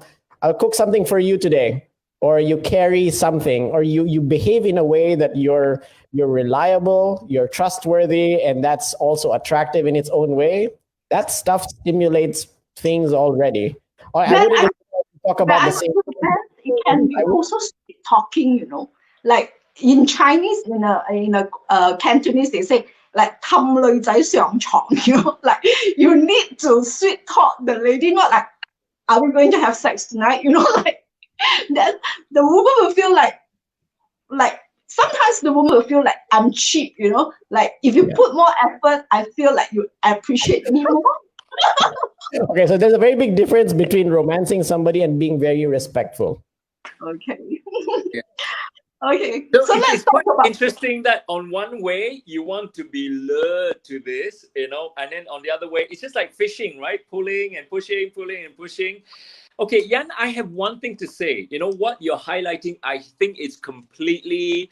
Speaker 3: cook something for you today. Or you carry something, or you behave in a way that you're reliable, you're trustworthy, and that's also attractive in its own way. That stuff stimulates things already. I wouldn't talk about the same.
Speaker 1: It can be also talking, like in Chinese, in a Cantonese, they say like 氹女仔上床, like you need to sweet talk the lady, not like, are we going to have sex tonight? Like. Then the woman will feel like sometimes the woman will feel like I'm cheap, like if you put more effort, I feel like you appreciate me more.
Speaker 3: Okay, so there's a very big difference between romancing somebody and being very respectful.
Speaker 1: Okay.
Speaker 2: Yeah.
Speaker 1: Okay.
Speaker 2: So let's talk about interesting that on one way you want to be lured to this, and then on the other way it's just like fishing, right? Pulling and pushing, pulling and pushing. Okay, Yan, I have one thing to say. What you're highlighting, I think it's completely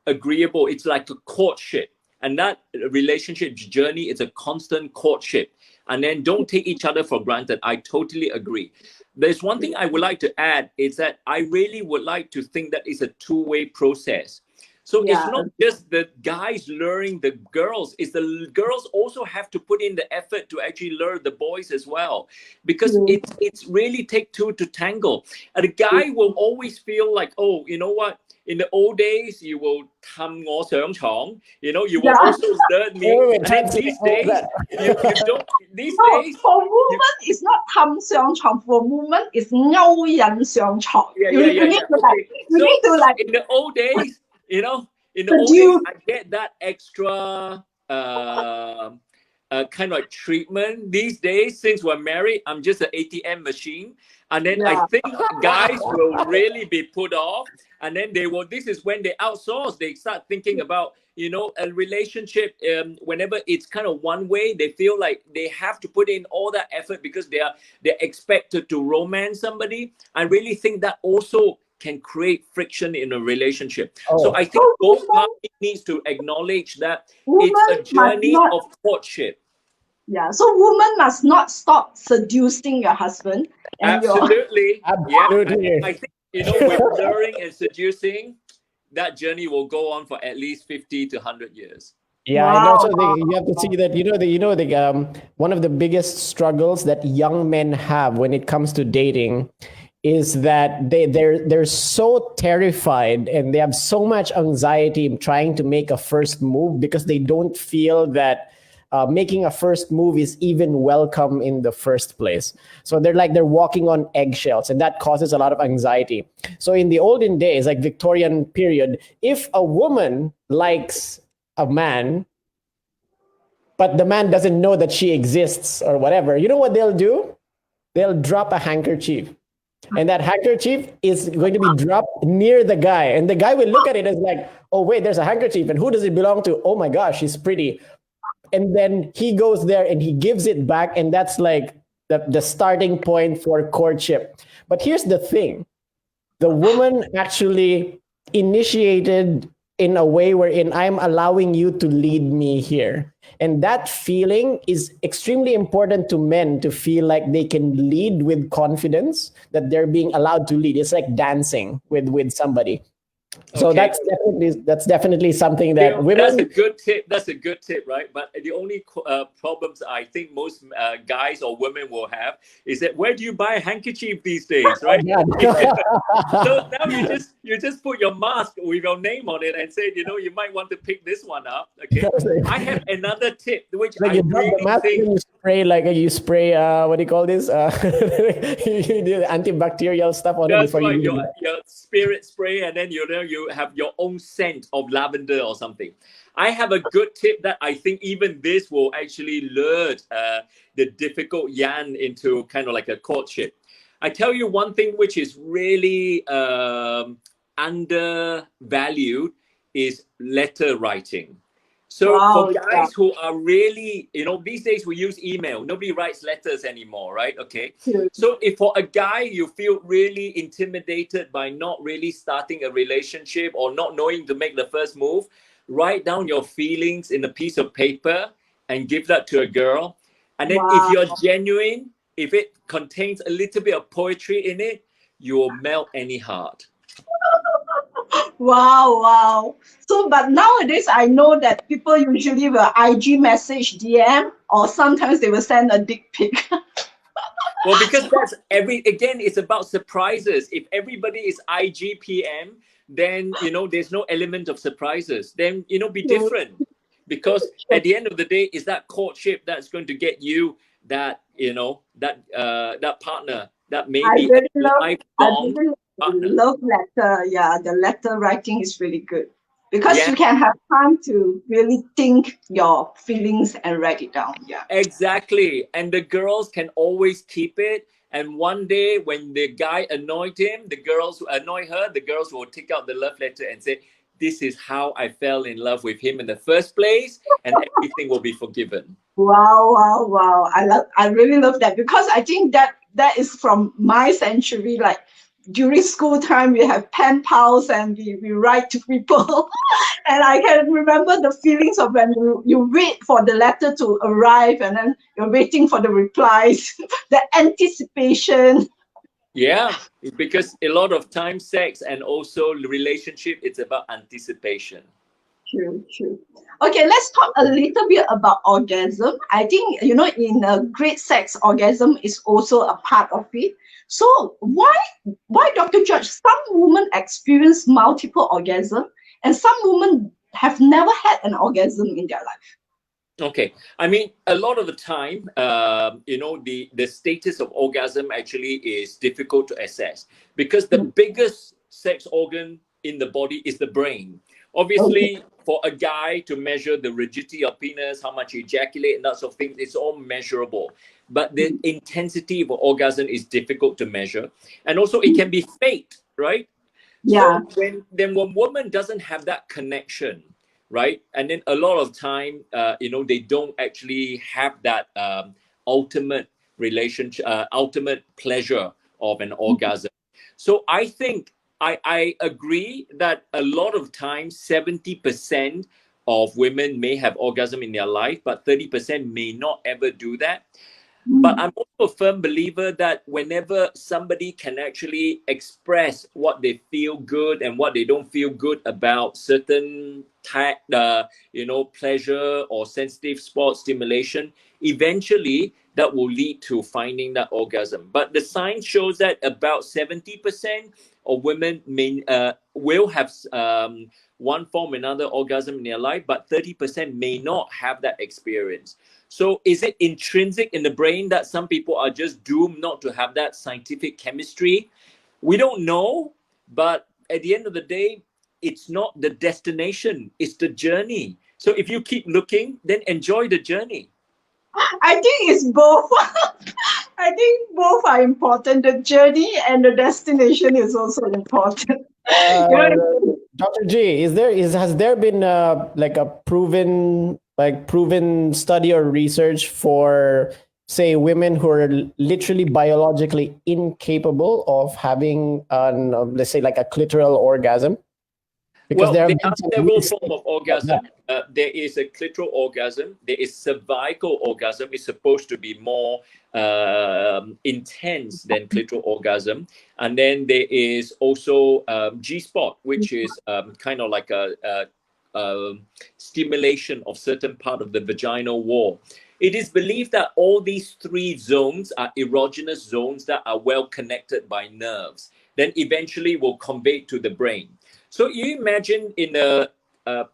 Speaker 2: agreeable. It's like a courtship. And that relationship journey is a constant courtship. and then don't take each other for granted. I totally agree. There's one thing I would like to add is that I really would like to think that it's a two-way process. So
Speaker 1: Yeah.
Speaker 2: it's not just the guys luring the girls, it's the girls also have to put in the effort to actually lure the boys as well. Because it's really take two to tangle. And the guy will always feel like, oh, you know what? In the old days, you will 氹我上床, you know, you will also lure me.
Speaker 3: Wait,
Speaker 2: And then these days, you don't, these days,
Speaker 1: For women, it's not 氹上床. For women, it's 勾引上床.
Speaker 2: Yeah.
Speaker 1: You need to like, you
Speaker 2: So
Speaker 1: need to like
Speaker 2: in the old days, you know, in the old days, I get that extra kind of treatment. These days, since we're married, I'm just an ATM machine. And then I think guys will really be put off. And then they will, this is when they outsource, they start thinking about, you know, a relationship. Whenever it's kind of one way, they feel like they have to put in all that effort because they're expected to romance somebody. I really think that also can create friction in a relationship. So I think both parties needs to acknowledge that it's a journey of courtship.
Speaker 1: Yeah, so women must not stop seducing your husband. And
Speaker 2: Absolutely.
Speaker 3: Absolutely.
Speaker 2: Yeah, I think, you know, with luring and seducing, that journey will go on for at least 50 to 100 years.
Speaker 3: Yeah, and also you have to see that one of the biggest struggles that young men have when it comes to dating is that they're so terrified and they have so much anxiety in trying to make a first move because they don't feel that making a first move is even welcome in the first place. So they're walking on eggshells, and that causes a lot of anxiety. So in the olden days, like Victorian period, if a woman likes a man, but the man doesn't know that she exists or whatever, you know what they'll do? They'll drop a handkerchief. And that handkerchief is going to be dropped near the guy. And the guy will look at it as like, oh, wait, there's a handkerchief. And who does it belong to? Oh, my gosh, she's pretty. And then he goes there and he gives it back. And that's like the starting point for courtship. But here's the thing. The woman actually initiated in a way wherein I'm allowing you to lead me here. And that feeling is extremely important to men, to feel like they can lead with confidence, that they're being allowed to lead. It's like dancing with somebody. So
Speaker 2: Okay.
Speaker 3: that's definitely something that women.
Speaker 2: That's a good tip. That's a good tip, right? But the only problems I think most guys or women will have is that where do you buy a handkerchief these days, right? So now you just put your mask with your name on it and say, you know, you might want to pick this one up. Okay. I have another tip which
Speaker 3: Like
Speaker 2: I
Speaker 3: you drop
Speaker 2: really
Speaker 3: the mask
Speaker 2: think.
Speaker 3: and you spray what do you call this? You do antibacterial stuff on it
Speaker 2: That's
Speaker 3: before
Speaker 2: right,
Speaker 3: you.
Speaker 2: your spirit spray, and then you have your own scent of lavender or something. I have a good tip that I think even this will actually lure the difficult Yan into kind of like a courtship. I tell you one thing which is really undervalued is letter writing. So for guys who are really, you know, these days we use email. Nobody writes letters anymore, right? Okay. So if for a guy you feel really intimidated by not really starting a relationship or not knowing to make the first move, write down your feelings in a piece of paper and give that to a girl. And then if you're genuine, if it contains a little bit of poetry in it, you will melt any heart.
Speaker 1: Wow. So, but nowadays I know that people usually will IG message, DM, or sometimes they will send a dick pic.
Speaker 2: Well, because that's again, it's about surprises. If everybody is IGPM, then, you know, there's no element of surprises. Then, you know, be different. Because at the end of the day, it's that courtship that's going to get you that, you know, that partner that maybe
Speaker 1: I love letter. Yeah, the letter writing is really good because you can have time to really think your feelings and write it down. Yeah,
Speaker 2: exactly. And the girls can always keep it. And one day when the guy annoyed him, the girls who annoy her, the girls will take out the love letter and say, this is how I fell in love with him in the first place, and everything will be forgiven.
Speaker 1: Wow. I really love that because I think that is from my century. Like during school time, we have pen pals and we write to people. And I can remember the feelings of when you wait for the letter to arrive and then you're waiting for the replies, the anticipation.
Speaker 2: Yeah, because a lot of times sex and also relationship, it's about anticipation.
Speaker 1: True, true. Okay, let's talk a little bit about orgasm. I think, in great sex, orgasm is also a part of it. So why, Dr. George, some women experience multiple orgasm and some women have never had an orgasm in their life?
Speaker 2: Okay, I mean, a lot of the time, the status of orgasm actually is difficult to assess because the biggest sex organ in the body is the brain.
Speaker 1: Okay.
Speaker 2: Obviously, for a guy to measure the rigidity of penis, how much he ejaculate, and that sort of things, it's all measurable. But the intensity of orgasm is difficult to measure, and also it can be faked, right?
Speaker 1: Yeah.
Speaker 2: So when woman doesn't have that connection, right, and then a lot of time, they don't actually have that ultimate relationship, ultimate pleasure of an orgasm. So I think I agree that a lot of times 70% of women may have orgasm in their life, but 30% may not ever do that. But I'm also a firm believer that whenever somebody can actually express what they feel good and what they don't feel good about certain pleasure or sensitive spot stimulation, eventually that will lead to finding that orgasm. But the science shows that about 70% of women will have one form or another orgasm in their life, but 30% may not have that experience. So is it intrinsic in the brain that some people are just doomed not to have that scientific chemistry? We don't know, but at the end of the day, it's not the destination, it's the journey. So if you keep looking, then enjoy the journey.
Speaker 1: I think it's both. I think both are important. The journey and the destination is also important. You
Speaker 3: Uh,
Speaker 1: know,
Speaker 3: Dr. G, has there been like a proven study or research for, say, women who are literally biologically incapable of having an let's say like a clitoral orgasm? Because
Speaker 2: Well,
Speaker 3: there
Speaker 2: there
Speaker 3: have been
Speaker 2: are
Speaker 3: some
Speaker 2: several
Speaker 3: research
Speaker 2: forms of
Speaker 3: about that.
Speaker 2: orgasm. There is a clitoral orgasm. There is cervical orgasm. It's supposed to be more intense than clitoral orgasm. And then there is also G-spot, which is kind of like a stimulation of certain part of the vaginal wall. It is believed that all these three zones are erogenous zones that are well connected by nerves. Then eventually will convey to the brain. So you imagine in a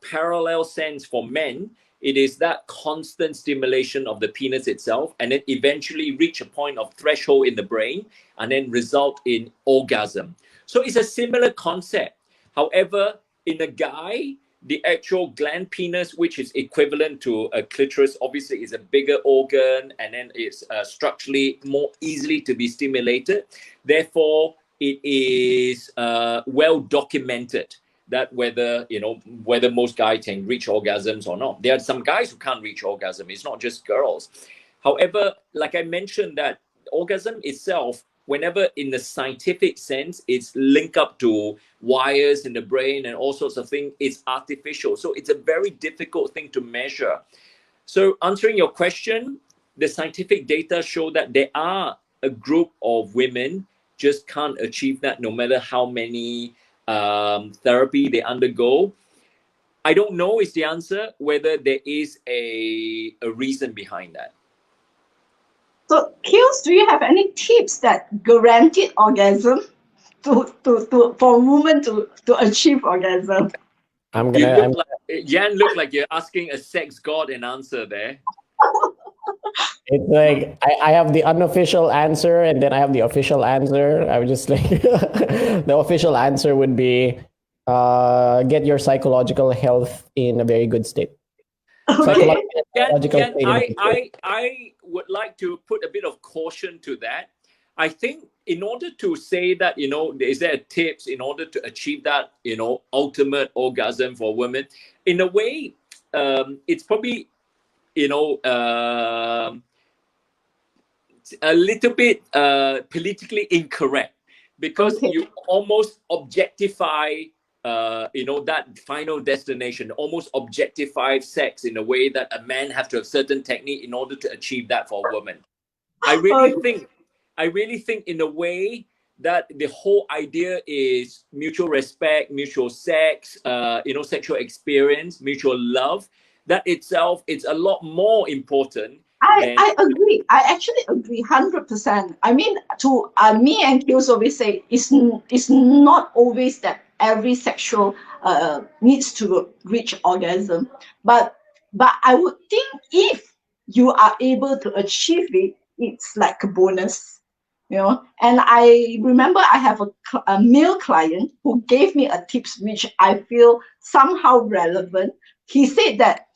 Speaker 2: parallel sense for men, it is that constant stimulation of the penis itself, and then eventually reach a point of threshold in the brain, and then result in orgasm. So it's a similar concept. However, in a guy, the actual gland penis, which is equivalent to a clitoris, obviously is a bigger organ, and then it's structurally more easily to be stimulated. Therefore, it is well documented that whether most guys can reach orgasms or not. There are some guys who can't reach orgasm. It's not just girls. However, like I mentioned, that orgasm itself, whenever in the scientific sense, it's linked up to wires in the brain and all sorts of things, it's artificial. So it's a very difficult thing to measure. So answering your question, the scientific data show that there are a group of women just can't achieve that no matter how many therapy they undergo. I don't know is the answer, whether there is a reason behind that.
Speaker 1: so, Kills, do you have any tips that guaranteed orgasm for women to achieve orgasm?
Speaker 3: I'm
Speaker 2: You
Speaker 3: gonna.
Speaker 2: look like Jan look like you're asking a sex god an answer there.
Speaker 3: It's like I have the unofficial answer and then I have the official answer. I would just like the official answer would be get your psychological health in a very good state.
Speaker 1: Okay.
Speaker 3: Psychological
Speaker 2: Jan,
Speaker 3: state in a good state.
Speaker 2: I would like to put a bit of caution to that. I think in order to say that, is there tips in order to achieve that, ultimate orgasm for women? In a way, it's probably, a little bit politically incorrect because
Speaker 1: Okay.
Speaker 2: you almost objectify that final destination, almost objectify sex in a way that a man have to have certain technique in order to achieve that for a woman. I really
Speaker 1: Okay.
Speaker 2: think in a way that the whole idea is mutual respect, mutual sex, sexual experience, mutual love. That itself is a lot more important than.
Speaker 1: I agree. I actually agree 100%. I mean, to me and Kills always say it's not always that every sexual needs to reach orgasm, but I would think if you are able to achieve it, it's like a bonus, you know. And I remember I have a male client who gave me a tips which I feel somehow relevant. He said that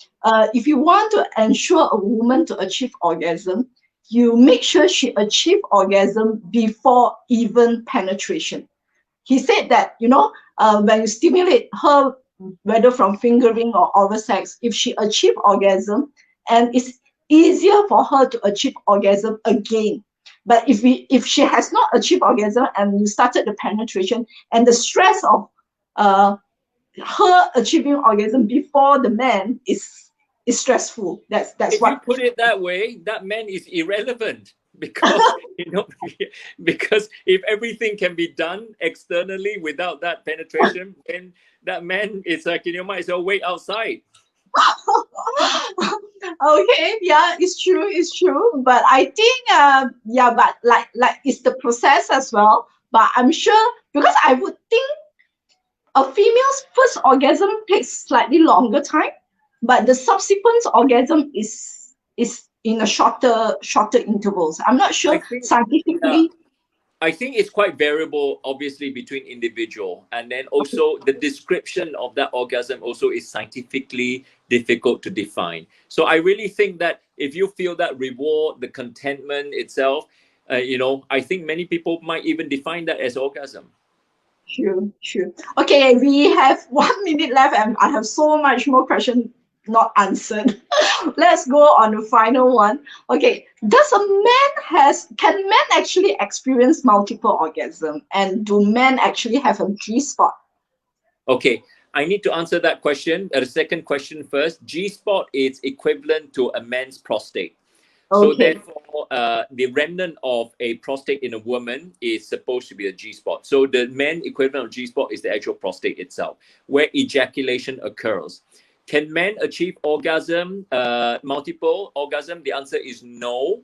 Speaker 1: if you want to ensure a woman to achieve orgasm, you make sure she achieve orgasm before even penetration. He said that, when you stimulate her, whether from fingering or oral sex, if she achieve orgasm, and it's easier for her to achieve orgasm again. But if she has not achieved orgasm and you started the penetration, and the stress of her achieving orgasm before the man is stressful. That's
Speaker 2: If you
Speaker 1: what.
Speaker 2: put it that way, that man is irrelevant because because if everything can be done externally without that penetration, then that man is like might as well wait outside.
Speaker 1: Okay, yeah, it's true. But I think, but like it's the process as well. But I'm sure, because I would think a female's first orgasm takes slightly longer time, but the subsequent orgasm is in a shorter intervals. I'm not
Speaker 2: I
Speaker 1: sure
Speaker 2: think yeah,
Speaker 1: scientifically.
Speaker 2: I think it's quite variable, obviously, between individual, and then also the description of that orgasm also is scientifically difficult to define. So I really think that if you feel that reward, the contentment itself, I think many people might even define that as orgasm.
Speaker 1: Sure. Okay, we have 1 minute left, and I have so much more questions not answered. Let's go on the final one. Okay, can men actually experience multiple orgasm, and do men actually have a G spot?
Speaker 2: Okay, I need to answer that question. The second question first. G spot is equivalent to a man's prostate. So
Speaker 1: Okay.
Speaker 2: therefore, the remnant of a prostate in a woman is supposed to be a G spot. So the man equivalent of G spot is the actual prostate itself, where ejaculation occurs. Can men achieve orgasm, multiple orgasm? The answer is no,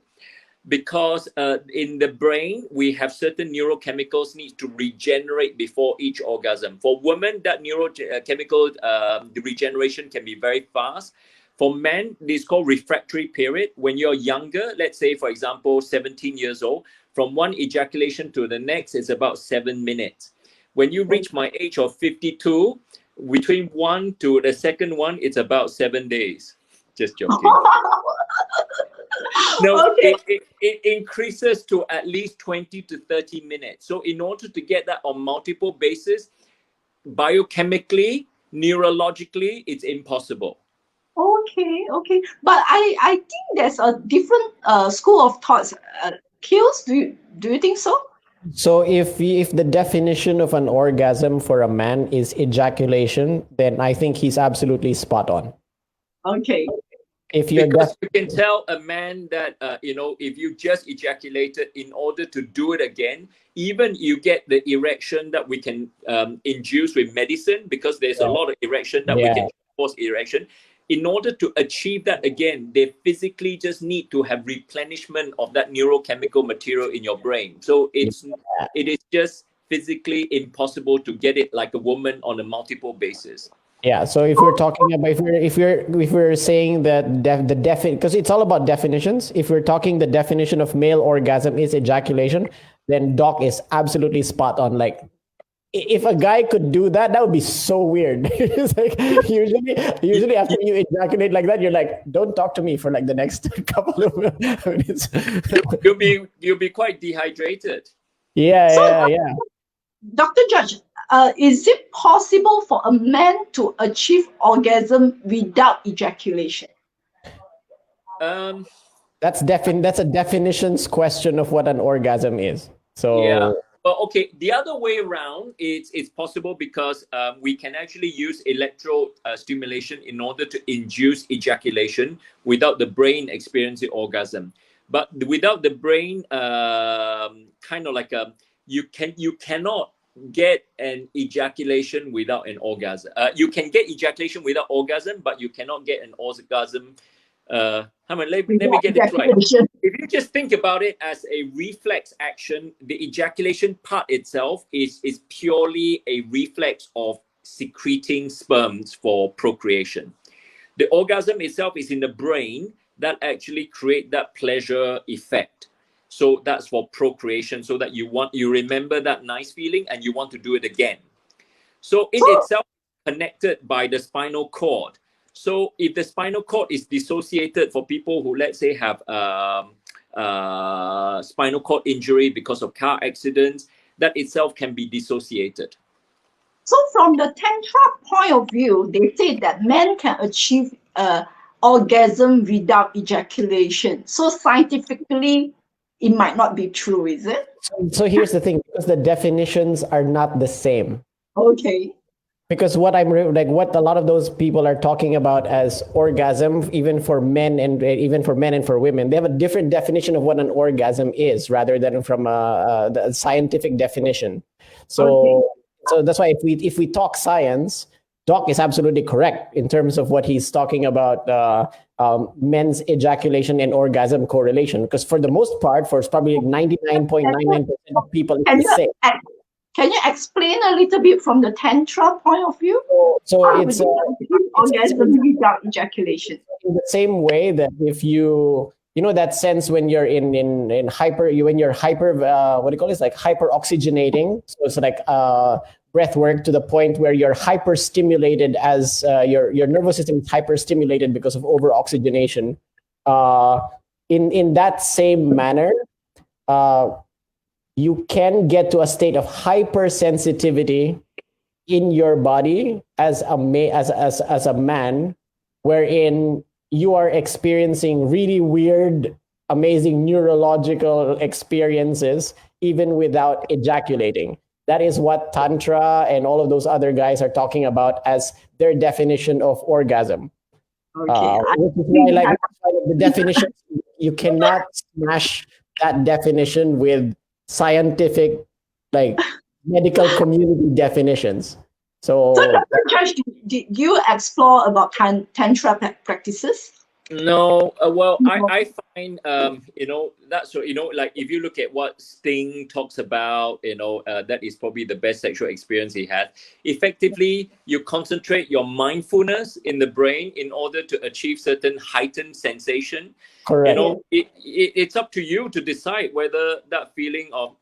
Speaker 2: because in the brain we have certain neurochemicals need to regenerate before each orgasm. For women, that neurochemical the regeneration can be very fast. For men, this is called refractory period. When you're younger, let's say, for example, 17 years old, from one ejaculation to the next, it's about 7 minutes. When you reach my age of 52, between one to the second one, it's about 7 days. Just joking. No,
Speaker 1: Okay.
Speaker 2: it increases to at least 20 to 30 minutes. So in order to get that on multiple bases, biochemically, neurologically, it's impossible.
Speaker 1: Okay. But I think there's a different school of thoughts. Kills, do you think so?
Speaker 3: So if the definition of an orgasm for a man is ejaculation, then I think he's absolutely spot on.
Speaker 1: Okay.
Speaker 3: If you're
Speaker 2: Because you can tell a man that if you just ejaculated, in order to do it again, even you get the erection that we can induce with medicine, because there's a lot of erection that we can force erection. In order to achieve that again, they physically just need to have replenishment of that neurochemical material in your brain. So it is just physically impossible to get it like a woman on a multiple basis.
Speaker 3: Yeah, so if we're talking about if we're saying that because it's all about definitions. If we're talking the definition of male orgasm is ejaculation, then Doc is absolutely spot on. Like, if a guy could do that, that would be so weird. It's like usually after you ejaculate like that, you're like, don't talk to me for like the next couple of minutes.
Speaker 2: You'll be quite dehydrated.
Speaker 3: Yeah.
Speaker 1: Dr. Judge, is it possible for a man to achieve orgasm without ejaculation?
Speaker 3: That's a definitions question of what an orgasm is. So
Speaker 2: yeah. Okay, the other way around, it's possible because we can actually use electro stimulation in order to induce ejaculation without the brain experiencing orgasm. But without the brain, kind of like you cannot get an ejaculation without an orgasm. You can get ejaculation without orgasm, but you cannot get an orgasm. Let me get it right. If you just think about it as a reflex action, the ejaculation part itself is purely a reflex of secreting sperms for procreation. The orgasm itself is in the brain that actually create that pleasure effect. So that's for procreation, so that you remember that nice feeling and you want to do it again. So in itself, connected by the spinal cord. So if the spinal cord is dissociated for people who, let's say, have spinal cord injury because of car accidents, that itself can be dissociated.
Speaker 1: So from the Tantra point of view, they say that men can achieve orgasm without ejaculation. So scientifically, it might not be true, is it?
Speaker 3: So here's the thing, because the definitions are not the same.
Speaker 1: Okay.
Speaker 3: Because what what a lot of those people are talking about as orgasm, even for men and for women, they have a different definition of what an orgasm is, rather than from the scientific definition. So, so that's why if we talk science, Doc is absolutely correct in terms of what he's talking about men's ejaculation and orgasm correlation. Because for the most part, for probably 99.99% of people, it's the same.
Speaker 1: Can you explain a little bit from the Tantra point of view?
Speaker 3: So it's
Speaker 1: orgasm without ejaculation.
Speaker 3: In the same way that if you know that sense when you're in hyper, when you're hyper, what do you call this? Like hyper oxygenating. So it's like breath work to the point where you're hyper stimulated, as your nervous system is hyper stimulated because of over oxygenation. In that same manner, you can get to a state of hypersensitivity in your body as a man, wherein you are experiencing really weird, amazing neurological experiences even without ejaculating. That is what Tantra and all of those other guys are talking about as their definition of orgasm.
Speaker 1: Okay.
Speaker 3: Which is why, like, the definition, you cannot smash that definition with scientific, like, medical community definitions. So
Speaker 1: Dr. Josh, did you explore about Tantra practices?
Speaker 2: No, well, I find, that's, like if you look at what Sting talks about, that is probably the best sexual experience he had. Effectively, you concentrate your mindfulness in the brain in order to achieve certain heightened sensation.
Speaker 3: correct.
Speaker 2: It's up to you to decide whether that feeling of,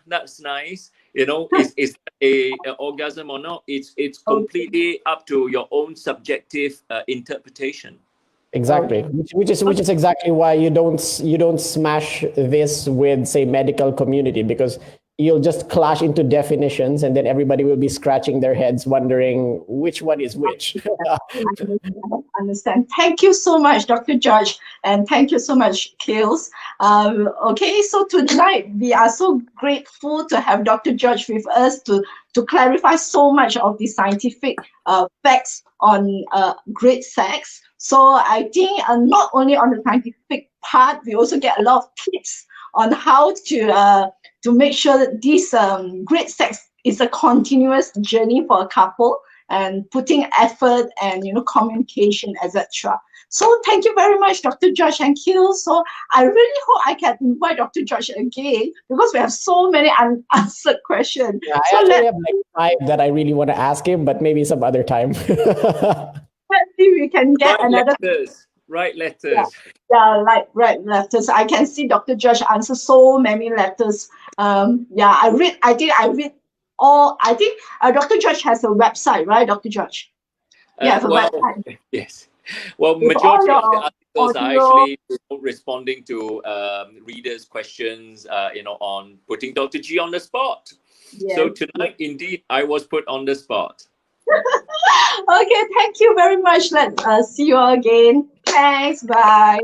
Speaker 2: that's nice, is a orgasm or not. It's completely up to your own subjective interpretation.
Speaker 3: Exactly, which is exactly why you don't smash this with, say, medical community, because you'll just clash into definitions, and then everybody will be scratching their heads wondering which one is which.
Speaker 1: I understand. Thank you so much, Dr. George, and thank you so much, Kales. Okay, so tonight we are so grateful to have Dr. George with us to clarify so much of the scientific facts on great sex. So I think not only on the scientific part, we also get a lot of tips on how to make sure that this great sex is a continuous journey for a couple, and putting effort and communication, etc. So thank you very much, Dr. George and Keel. So I really hope I can invite Dr. George again, because we have so many unanswered questions.
Speaker 3: Yeah,
Speaker 1: so
Speaker 3: I actually have like 5 that I really want to ask him, but maybe some other time.
Speaker 1: Let's see, we can get another.
Speaker 2: Write letters.
Speaker 1: Write letters. I can see Dr. George answer so many letters. I think Dr. George has a website, right, Dr. George? Yeah, website.
Speaker 2: Yes. Well, majority of the articles are actually responding to readers' questions, on putting Dr. G on the spot. Yes. So tonight, indeed, I was put on the spot.
Speaker 1: Okay, thank you very much. Let's see you again. Thanks. Bye.